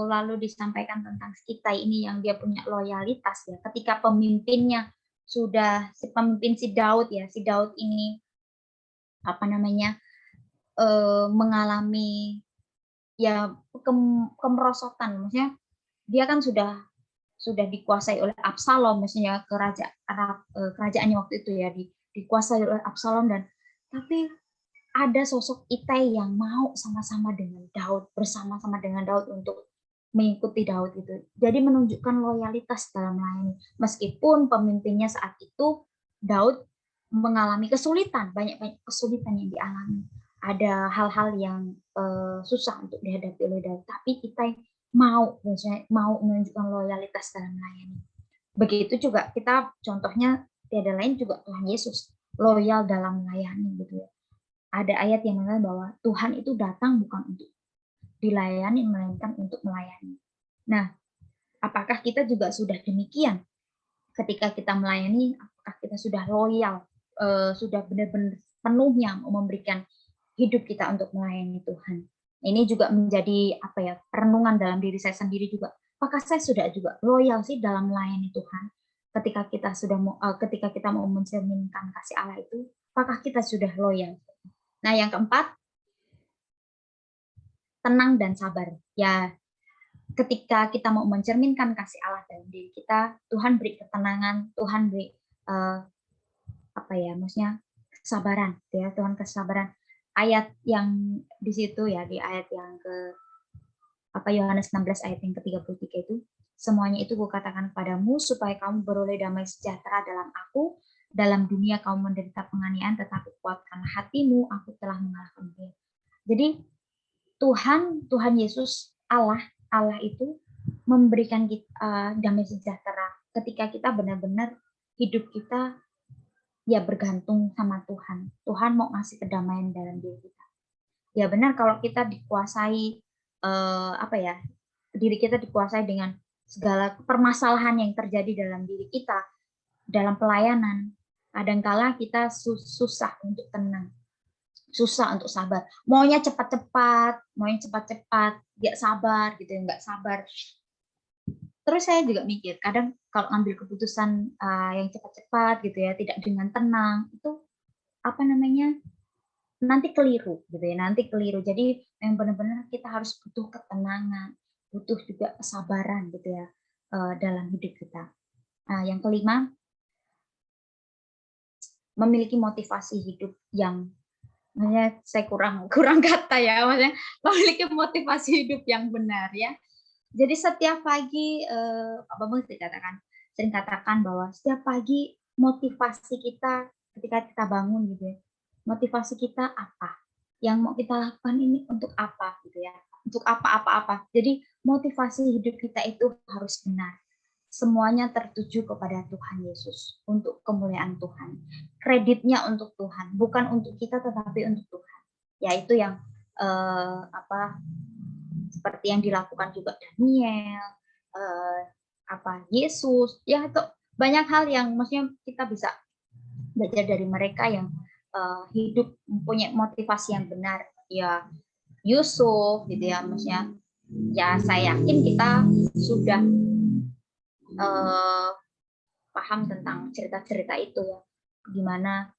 lalu disampaikan tentang Itai ini yang dia punya loyalitas, ya, ketika pemimpinnya sudah si Daud, ya, si Daud ini mengalami ya kemerosotan, maksudnya dia kan sudah dikuasai oleh Absalom, maksudnya kerajaannya waktu itu, ya, dikuasai oleh Absalom, dan tapi ada sosok Itai yang mau sama-sama dengan Daud, bersama-sama dengan Daud untuk mengikuti Daud itu. Jadi menunjukkan loyalitas dalam melayani. Meskipun pemimpinnya saat itu, Daud mengalami kesulitan, banyak kesulitan yang dialami. Ada hal-hal yang susah untuk dihadapi oleh Daud, tapi Itai mau menunjukkan loyalitas dalam melayani. Begitu juga kita, contohnya tiada lain juga Tuhan Yesus, loyal dalam melayani, gitu ya. Ada ayat yang mengatakan bahwa Tuhan itu datang bukan untuk dilayani, melainkan untuk melayani. Nah, apakah kita juga sudah demikian? Ketika kita melayani, apakah kita sudah loyal, sudah benar-benar penuhnya memberikan hidup kita untuk melayani Tuhan? Ini juga menjadi renungan dalam diri saya sendiri juga. Apakah saya sudah juga loyal sih dalam melayani Tuhan? Ketika kita mau mencerminkan kasih Allah itu, apakah kita sudah loyal? Nah, yang keempat, tenang dan sabar. Ya, ketika kita mau mencerminkan kasih Allah dalam diri kita, Tuhan beri ketenangan, Tuhan beri maksudnya kesabaran, ya, Tuhan kesabaran. Ayat yang di situ, ya, di ayat yang ke Yohanes 16 ayat yang ke-33 itu, semuanya itu kukatakan kepadamu supaya kamu beroleh damai sejahtera dalam aku. Dalam dunia kamu menderita penganiayaan, tetapi kuatkanlah hatimu, aku telah mengalahkan dunia. Jadi Tuhan Yesus, Allah itu memberikan kita damai sejahtera ketika kita benar-benar hidup kita ya bergantung sama Tuhan. Tuhan mau ngasih kedamaian dalam diri kita. Ya benar, kalau kita dikuasai diri kita dikuasai dengan segala permasalahan yang terjadi dalam diri kita dalam pelayanan, kadangkala kita susah untuk tenang, susah untuk sabar. Maunya cepat-cepat, nggak sabar gitu ya, nggak sabar. Terus saya juga mikir, kadang kalau ngambil keputusan yang cepat-cepat gitu ya, tidak dengan tenang, itu nanti keliru gitu ya, nanti keliru. Jadi yang benar-benar kita harus butuh ketenangan, butuh juga kesabaran gitu ya dalam hidup kita. Yang kelima, memiliki motivasi hidup yang, maksudnya saya kurang kata ya, maksudnya memiliki motivasi hidup yang benar, ya. Jadi setiap pagi Pak Bambang sering katakan bahwa setiap pagi motivasi kita ketika kita bangun gitu ya, motivasi kita apa? Yang mau kita lakukan ini untuk apa gitu ya? Untuk apa. Jadi motivasi hidup kita itu harus benar. Semuanya tertuju kepada Tuhan Yesus, untuk kemuliaan Tuhan. Kreditnya untuk Tuhan, bukan untuk kita tetapi untuk Tuhan. Ya, itu yang seperti yang dilakukan juga Daniel, Yesus, ya itu banyak hal yang maksudnya kita bisa belajar dari mereka yang hidup mempunyai motivasi yang benar. Ya Yusuf gitu ya, maksudnya ya saya yakin kita sudah paham tentang cerita-cerita itu ya, gimana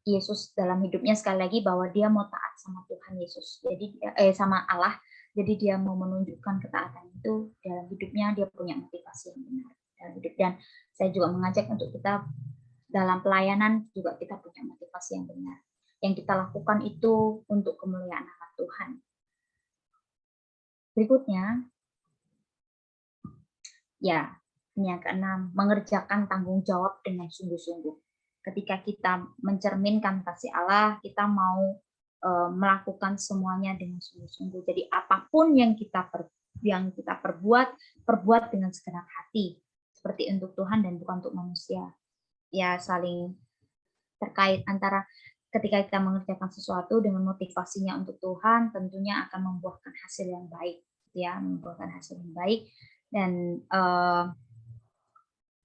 Yesus dalam hidupnya sekali lagi bahwa dia mau taat sama Tuhan Yesus, jadi sama Allah, jadi dia mau menunjukkan ketaatan itu dalam hidupnya, dia punya motivasi yang benar dalam hidup. Dan saya juga mengajak untuk kita dalam pelayanan juga kita punya motivasi yang benar, yang kita lakukan itu untuk kemuliaan nama Tuhan. Berikutnya, ya ini yang keenam, mengerjakan tanggung jawab dengan sungguh-sungguh. Ketika kita mencerminkan kasih Allah, kita mau melakukan semuanya dengan sungguh-sungguh. Jadi apapun yang kita perbuat dengan segenap hati, seperti untuk Tuhan dan bukan untuk manusia. Ya saling terkait antara ketika kita mengerjakan sesuatu dengan motivasinya untuk Tuhan, tentunya akan membuahkan hasil yang baik, ya, membuahkan hasil yang baik. Dan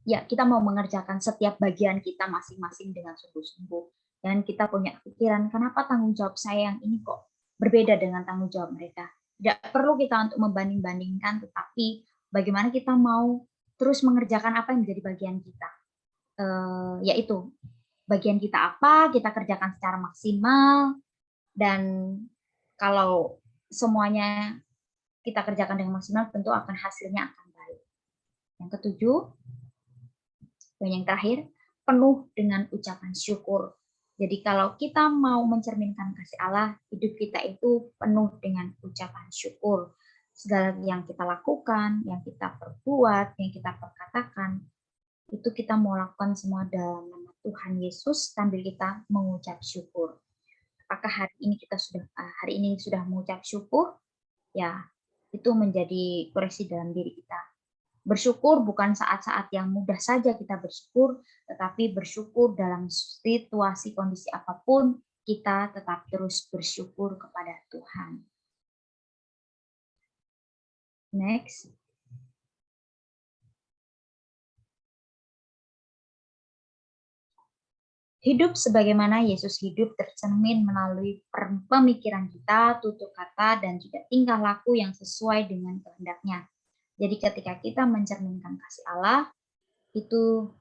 ya kita mau mengerjakan setiap bagian kita masing-masing dengan sungguh-sungguh, dan kita punya pikiran kenapa tanggung jawab saya yang ini kok berbeda dengan tanggung jawab mereka. Tidak perlu kita untuk membanding-bandingkan, tetapi bagaimana kita mau terus mengerjakan apa yang menjadi bagian kita, yaitu bagian kita apa kita kerjakan secara maksimal, dan kalau semuanya kita kerjakan dengan maksimal tentu akan hasilnya akan baik. Yang ketujuh, poin yang terakhir, penuh dengan ucapan syukur. Jadi kalau kita mau mencerminkan kasih Allah, hidup kita itu penuh dengan ucapan syukur. Segala yang kita lakukan, yang kita perbuat, yang kita perkatakan, itu kita mau lakukan semua dalam nama Tuhan Yesus sambil kita mengucap syukur. Apakah hari ini sudah mengucap syukur? Ya, itu menjadi koreksi dalam diri kita. Bersyukur bukan saat-saat yang mudah saja kita bersyukur, tetapi bersyukur dalam situasi kondisi apapun, kita tetap terus bersyukur kepada Tuhan. Next. Hidup sebagaimana Yesus hidup tercermin melalui pemikiran kita, tutur kata, dan juga tingkah laku yang sesuai dengan kehendak-Nya. Jadi ketika kita mencerminkan kasih Allah, itu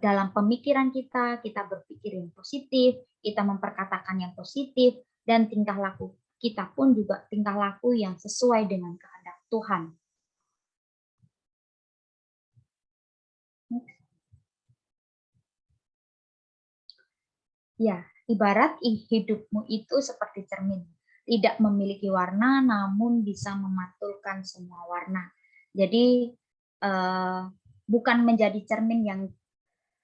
dalam pemikiran kita berpikir yang positif, kita memperkatakan yang positif, dan tingkah laku kita pun juga tingkah laku yang sesuai dengan kehendak Tuhan. Ya, ibarat hidupmu itu seperti cermin, tidak memiliki warna namun bisa memantulkan semua warna. Jadi bukan menjadi cermin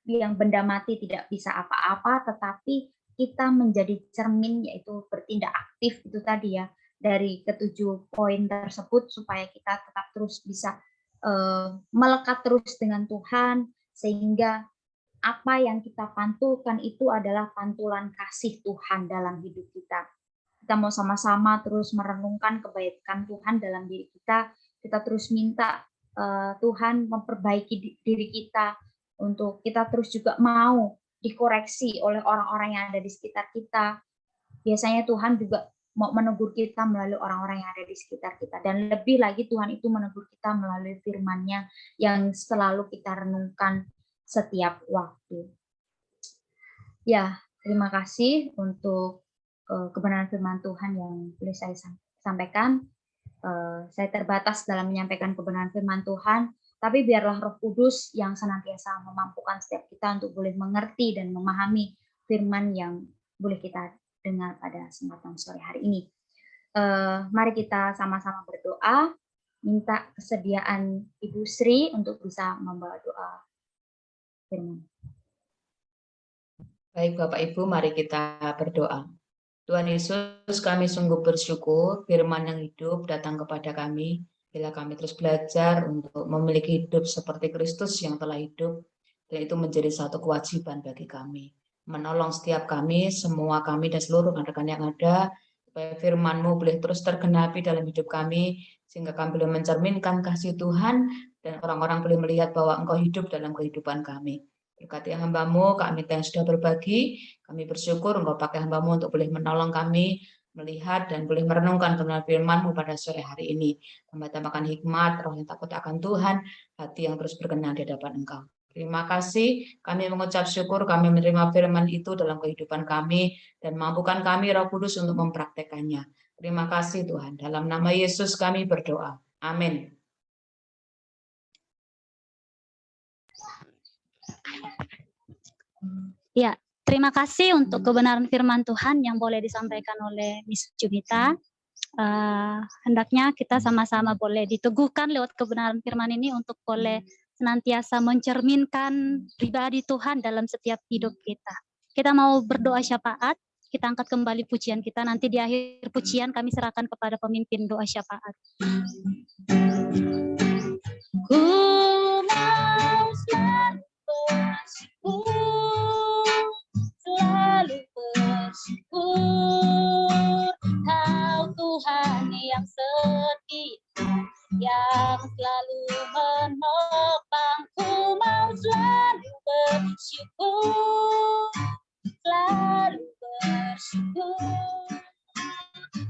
yang benda mati tidak bisa apa-apa, tetapi kita menjadi cermin yaitu bertindak aktif itu tadi ya, dari ketujuh poin tersebut supaya kita tetap terus bisa melekat terus dengan Tuhan, sehingga apa yang kita pantulkan itu adalah pantulan kasih Tuhan dalam hidup kita. Kita mau sama-sama terus merenungkan kebaikan Tuhan dalam diri kita. Kita terus minta Tuhan memperbaiki diri kita, untuk kita terus juga mau dikoreksi oleh orang-orang yang ada di sekitar kita. Biasanya Tuhan juga mau menegur kita melalui orang-orang yang ada di sekitar kita. Dan lebih lagi Tuhan itu menegur kita melalui firman-Nya yang selalu kita renungkan setiap waktu. Ya, terima kasih untuk kebenaran firman Tuhan yang boleh saya sampaikan. Saya terbatas dalam menyampaikan kebenaran firman Tuhan, tapi biarlah Roh Kudus yang senantiasa memampukan setiap kita untuk boleh mengerti dan memahami firman yang boleh kita dengar pada kesempatan sore hari ini. Mari kita sama-sama berdoa, minta kesediaan Ibu Sri untuk bisa membawa doa firman. Baik Bapak Ibu, mari kita berdoa. Tuhan Yesus, kami sungguh bersyukur firman yang hidup datang kepada kami, bila kami terus belajar untuk memiliki hidup seperti Kristus yang telah hidup, dan itu menjadi satu kewajiban bagi kami. Menolong setiap kami, semua kami dan seluruh rekan-rekan yang ada, supaya firman-Mu boleh terus tergenapi dalam hidup kami, sehingga kami boleh mencerminkan kasih Tuhan, dan orang-orang boleh melihat bahwa Engkau hidup dalam kehidupan kami. Berkati hamba-Mu, Kak Mita yang sudah berbagi, kami bersyukur Engkau pakai hamba-Mu untuk boleh menolong kami, melihat dan boleh merenungkan kebenaran firman-Mu pada sore hari ini. Tambah-tambahkan hikmat, roh yang takut akan Tuhan, hati yang terus berkenan di hadapan Engkau. Terima kasih, kami mengucap syukur kami menerima firman itu dalam kehidupan kami, dan mampukan kami Roh Kudus untuk mempraktekannya. Terima kasih Tuhan, dalam nama Yesus kami berdoa. Amin. Ya, terima kasih untuk kebenaran firman Tuhan yang boleh disampaikan oleh Miss Junita. Hendaknya kita sama-sama boleh diteguhkan lewat kebenaran firman ini untuk boleh senantiasa mencerminkan pribadi Tuhan dalam setiap hidup kita. Kita mau berdoa syafaat, kita angkat kembali pujian kita, nanti di akhir pujian kami serahkan kepada pemimpin doa syafaat. Ku mau selalu bersyukur, selalu bersyukur, Kau Tuhan yang setia, yang selalu menopangku. Mau selalu bersyukur, selalu bersyukur,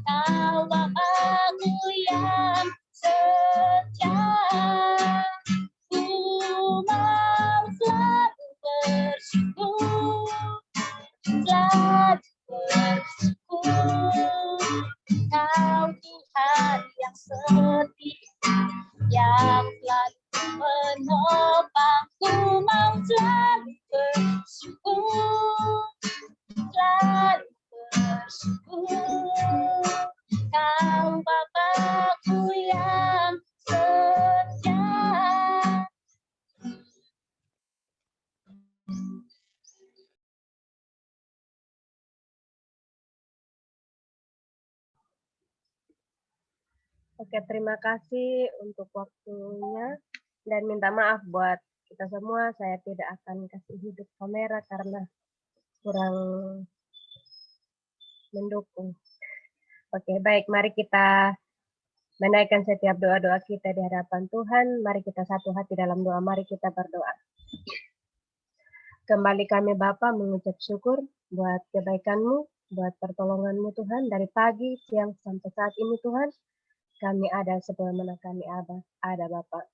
Kau Bapa-Ku yang setia. Ku mau selalu bersyukur, selalu bersyukur, Kau Tuhan yang setia, yang selalu menopangku. Mau selalu bersyukur, selalu bersyukur, Kau Bapa-Ku yang setia. Oke, terima kasih untuk waktunya dan minta maaf buat kita semua. Saya tidak akan kasih hidup kamera karena kurang mendukung. Oke, baik. Mari kita menaikkan setiap doa-doa kita di hadapan Tuhan. Mari kita satu hati dalam doa. Mari kita berdoa. Kembali kami Bapa mengucap syukur buat kebaikan-Mu, buat pertolongan-Mu Tuhan. Dari pagi, siang, sampai saat ini Tuhan. Kami ada sebagaimana kami ada Bapak.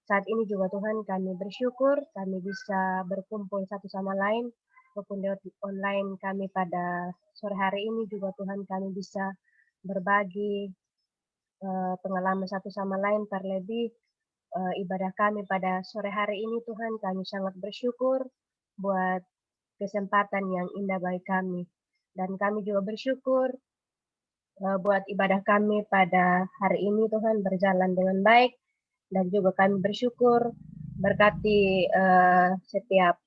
Saat ini juga Tuhan kami bersyukur kami bisa berkumpul satu sama lain maupun lewat online kami pada sore hari ini juga Tuhan kami bisa berbagi pengalaman satu sama lain, terlebih ibadah kami pada sore hari ini Tuhan kami sangat bersyukur buat kesempatan yang indah bagi kami, dan kami juga bersyukur buat ibadah kami pada hari ini Tuhan berjalan dengan baik, dan juga kami bersyukur berkati setiap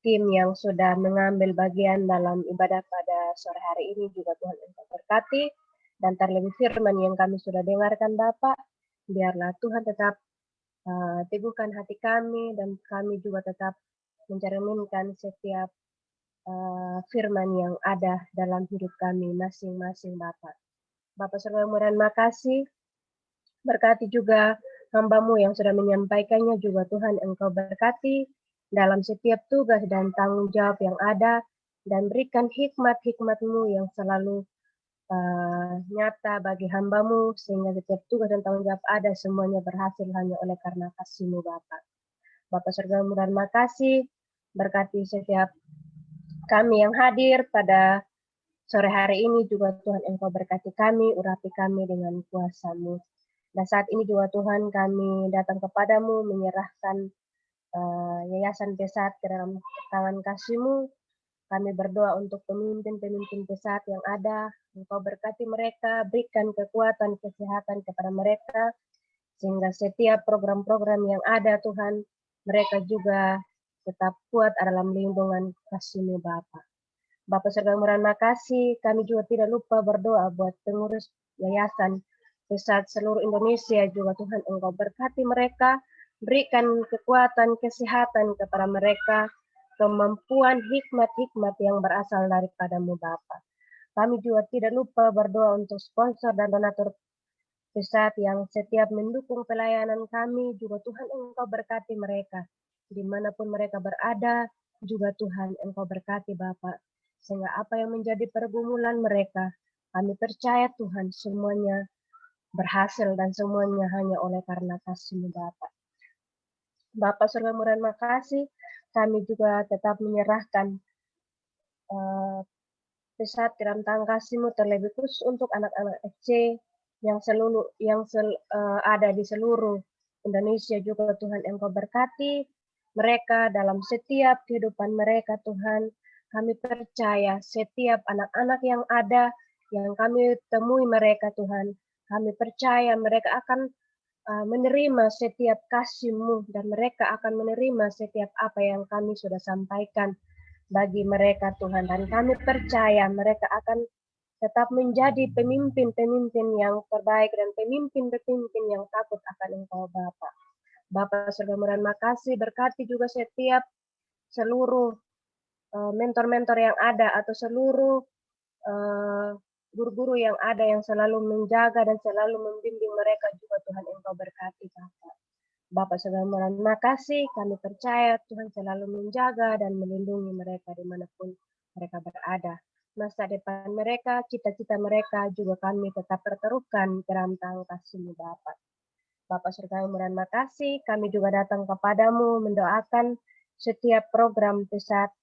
tim yang sudah mengambil bagian dalam ibadah pada sore hari ini juga Tuhan Engkau berkati, dan terlebih firman yang kami sudah dengarkan Bapak, biarlah Tuhan tetap teguhkan hati kami dan kami juga tetap mencerminkan setiap firman yang ada dalam hidup kami masing-masing Bapak. Bapak surgawi dan makasih, berkati juga hamba-Mu yang sudah menyampaikannya juga Tuhan Engkau berkati dalam setiap tugas dan tanggung jawab yang ada, dan berikan hikmat-hikmat-Mu yang selalu nyata bagi hamba-Mu, sehingga setiap tugas dan tanggung jawab ada semuanya berhasil hanya oleh karena kasih-Mu Bapak. Bapak surgawi dan makasih, berkati setiap kami yang hadir pada sore hari ini juga Tuhan Engkau berkati kami, urapi kami dengan kuasa-Mu. Dan saat ini juga Tuhan kami datang kepadamu menyerahkan Yayasan Pesat ke dalam tangan kasih-Mu. Kami berdoa untuk pemimpin-pemimpin Pesat yang ada, Engkau berkati mereka, berikan kekuatan, kesehatan kepada mereka, sehingga setiap program-program yang ada Tuhan, mereka juga tetap kuat dalam lindungan kasih-Mu Bapa. Bapak surgawi terima kasih, kami juga tidak lupa berdoa buat pengurus Yayasan Pesat seluruh Indonesia juga Tuhan Engkau berkati mereka, berikan kekuatan, kesehatan kepada mereka, kemampuan, hikmat-hikmat yang berasal daripada-Mu Bapa. Kami juga tidak lupa berdoa untuk sponsor dan donatur pusat yang setiap mendukung pelayanan kami. Juga Tuhan Engkau berkati mereka. Dimanapun mereka berada, juga Tuhan Engkau berkati Bapak. Sehingga apa yang menjadi pergumulan mereka, kami percaya Tuhan semuanya berhasil dan semuanya hanya oleh karena kasih-Mu Bapak. Bapak surga murah makasih, kami juga tetap menyerahkan pusat dalam tangan kasih-Mu terlebih khusus untuk anak-anak FC yang ada di seluruh Indonesia. Juga Tuhan Engkau berkati mereka dalam setiap kehidupan mereka Tuhan. Kami percaya setiap anak-anak yang ada, yang kami temui mereka Tuhan, kami percaya mereka akan menerima setiap kasih-Mu dan mereka akan menerima setiap apa yang kami sudah sampaikan bagi mereka Tuhan. Dan kami percaya mereka akan tetap menjadi pemimpin-pemimpin yang terbaik dan pemimpin-pemimpin yang takut akan Engkau Bapa. Bapa surga murah makasih, berkati juga setiap seluruh mentor-mentor yang ada atau seluruh guru-guru yang ada yang selalu menjaga dan selalu membimbing mereka juga Tuhan Engkau berkati Bapa. Bapa surga murah makasih, kami percaya Tuhan selalu menjaga dan melindungi mereka dimanapun mereka berada. Masa depan mereka, cita-cita mereka juga kami tetap pertaruhkan dalam tangan kasih-Mu Bapa. Bapa surga murah makasih, kami juga datang kepadamu mendoakan setiap program pusat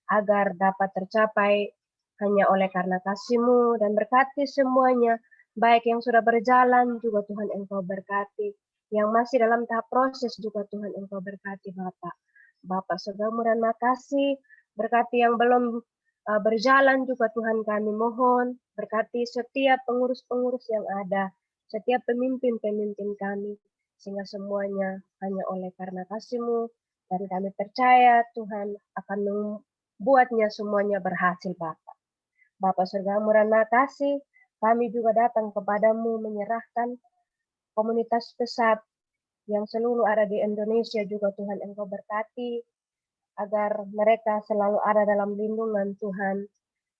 agar dapat tercapai hanya oleh karena kasih-Mu dan berkati semuanya, baik yang sudah berjalan juga Tuhan Engkau berkati, yang masih dalam tahap proses juga Tuhan Engkau berkati Bapak. Bapak surga murah makasih, berkati yang belum berjalan juga Tuhan kami mohon, berkati setiap pengurus-pengurus yang ada, setiap pemimpin-pemimpin kami, sehingga semuanya hanya oleh karena kasih-Mu, dan kami percaya Tuhan akan membuatnya semuanya berhasil Bapak. Bapak surga murah makasih, kami juga datang kepadamu menyerahkan komunitas pesat yang seluruh ada di Indonesia juga Tuhan Engkau berkati, agar mereka selalu ada dalam lindungan Tuhan.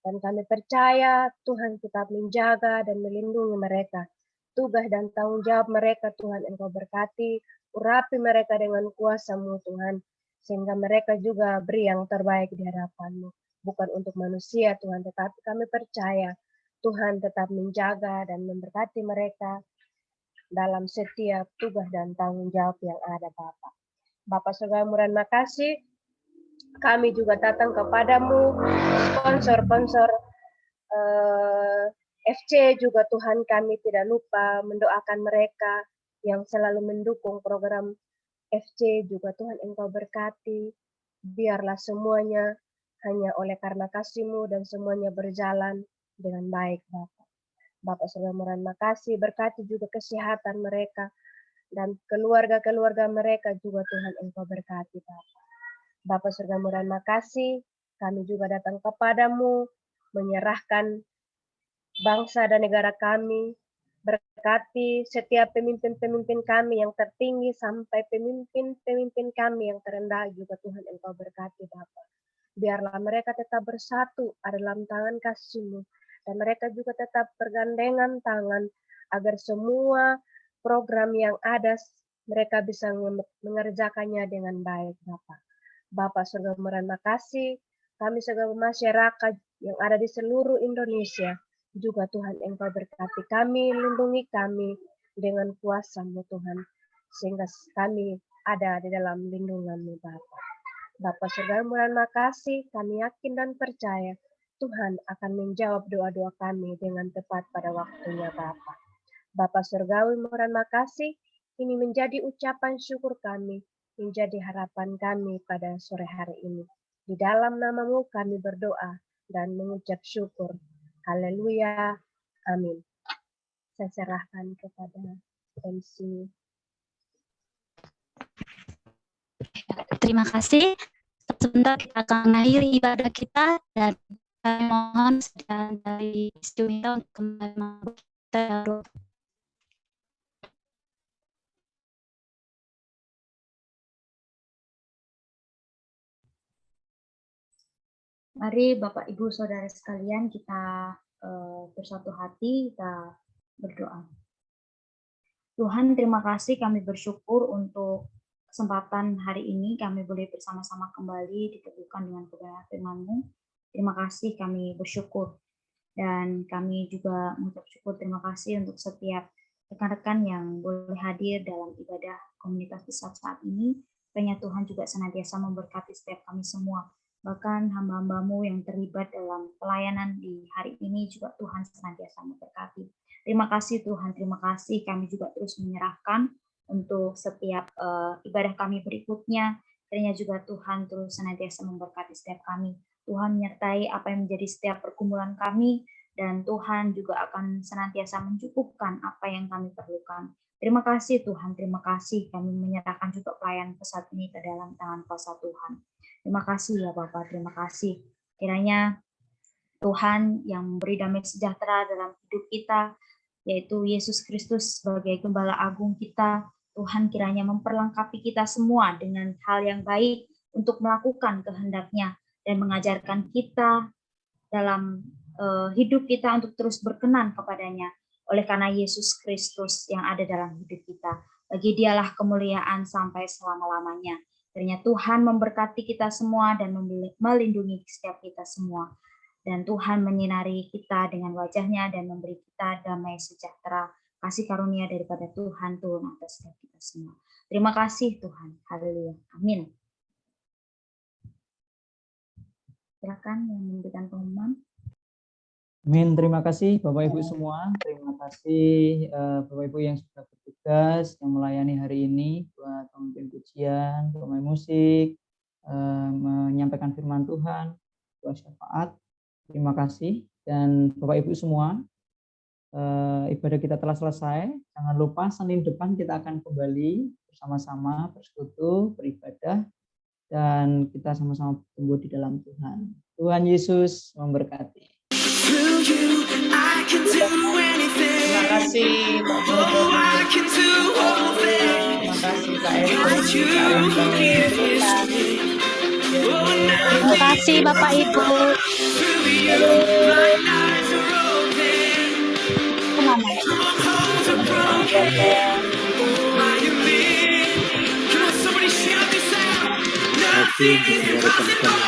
Dan kami percaya Tuhan tetap menjaga dan melindungi mereka. Tugas dan tanggung jawab mereka Tuhan Engkau berkati, urapi mereka dengan kuasa-Mu Tuhan, sehingga mereka juga beri yang terbaik di hadapan-Mu. Bukan untuk manusia Tuhan, tetapi kami percaya Tuhan tetap menjaga dan memberkati mereka dalam setiap tugas dan tanggung jawab yang ada Bapak. Bapak surga murah makasih, kami juga datang kepadamu, sponsor-sponsor FC juga Tuhan kami tidak lupa mendoakan mereka yang selalu mendukung program FC juga Tuhan Engkau berkati, biarlah semuanya hanya oleh karena kasih-Mu dan semuanya berjalan dengan baik Bapak. Bapak surga murah makasih, berkati juga kesehatan mereka dan keluarga-keluarga mereka juga Tuhan Engkau berkati Bapak. Bapak surga murah makasih, kami juga datang kepadamu menyerahkan bangsa dan negara kami, berkati setiap pemimpin-pemimpin kami yang tertinggi sampai pemimpin-pemimpin kami yang terendah juga Tuhan Engkau berkati Bapak. Biarlah mereka tetap bersatu dalam tangan kasih-Mu, dan mereka juga tetap bergandengan tangan agar semua program yang ada mereka bisa mengerjakannya dengan baik Bapak. Bapak surga murah makasih, kami sebagai masyarakat yang ada di seluruh Indonesia juga Tuhan Engkau berkati kami, lindungi kami dengan kuasa-Mu Tuhan, sehingga kami ada di dalam lindungan-Mu Bapak. Bapak surga murah makasih, kami yakin dan percaya Tuhan akan menjawab doa-doa kami dengan tepat pada waktunya Bapak. Bapak surgawi murah makasih, ini menjadi ucapan syukur kami, menjadi harapan kami pada sore hari ini. Di dalam nama-Mu kami berdoa dan mengucap syukur. Haleluya. Amin. Saya serahkan kepada MC. Terima kasih. Sebentar kita akan mengakhiri ibadah kita dan kami mohon sedang dari studio untuk kembali kita. Mari Bapak Ibu Saudara sekalian kita bersatu hati kita berdoa. Tuhan, terima kasih, kami bersyukur untuk kesempatan hari ini kami boleh bersama-sama kembali diteguhkan dengan kebenaran firman-Mu. Terima kasih, kami bersyukur. Dan kami juga mengucap syukur, terima kasih untuk setiap rekan-rekan yang boleh hadir dalam ibadah komunitas besar saat ini. Kiranya Tuhan juga senantiasa memberkati setiap kami semua. Bahkan hamba-hamba-Mu yang terlibat dalam pelayanan di hari ini juga Tuhan senantiasa memberkati. Terima kasih Tuhan, terima kasih. Kami juga terus menyerahkan untuk setiap ibadah kami berikutnya. Kiranya juga Tuhan terus senantiasa memberkati setiap kami. Tuhan menyertai apa yang menjadi setiap pergumulan kami, dan Tuhan juga akan senantiasa mencukupkan apa yang kami perlukan. Terima kasih Tuhan, terima kasih. Kami menyerahkan juga pelayanan pesat ini ke dalam tangan kuasa Tuhan. Terima kasih ya Bapak, terima kasih. Kiranya Tuhan yang memberi damai sejahtera dalam hidup kita, yaitu Yesus Kristus sebagai Gembala Agung kita, Tuhan kiranya memperlengkapi kita semua dengan hal yang baik untuk melakukan kehendak-Nya dan mengajarkan kita dalam hidup kita untuk terus berkenan kepada-Nya. Oleh karena Yesus Kristus yang ada dalam hidup kita, bagi Dialah kemuliaan sampai selama-lamanya. Kiranya Tuhan memberkati kita semua dan melindungi setiap kita semua. Dan Tuhan menyinari kita dengan wajah-Nya dan memberi kita damai sejahtera, kasih karunia daripada Tuhan turun atas kita semua. Terima kasih Tuhan. Haleluya. Amin. Silakan yang memberikan pengumuman. Amin. Terima kasih Bapak Ibu semua. Terima kasih Bapak Ibu yang sudah bertugas, yang melayani hari ini, buat pemimpin pujian, pemain musik, menyampaikan firman Tuhan, buat syafaat. Terima kasih. Dan Bapak Ibu semua, ibadah kita telah selesai. Jangan lupa Senin depan kita akan kembali bersama-sama bersekutu, beribadah, dan kita sama-sama tumbuh di dalam Tuhan. Tuhan Yesus memberkati. Terima kasih Pak Jojo. Terima kasih Kak Terima kasih Bapak Ibu. Terima kasih.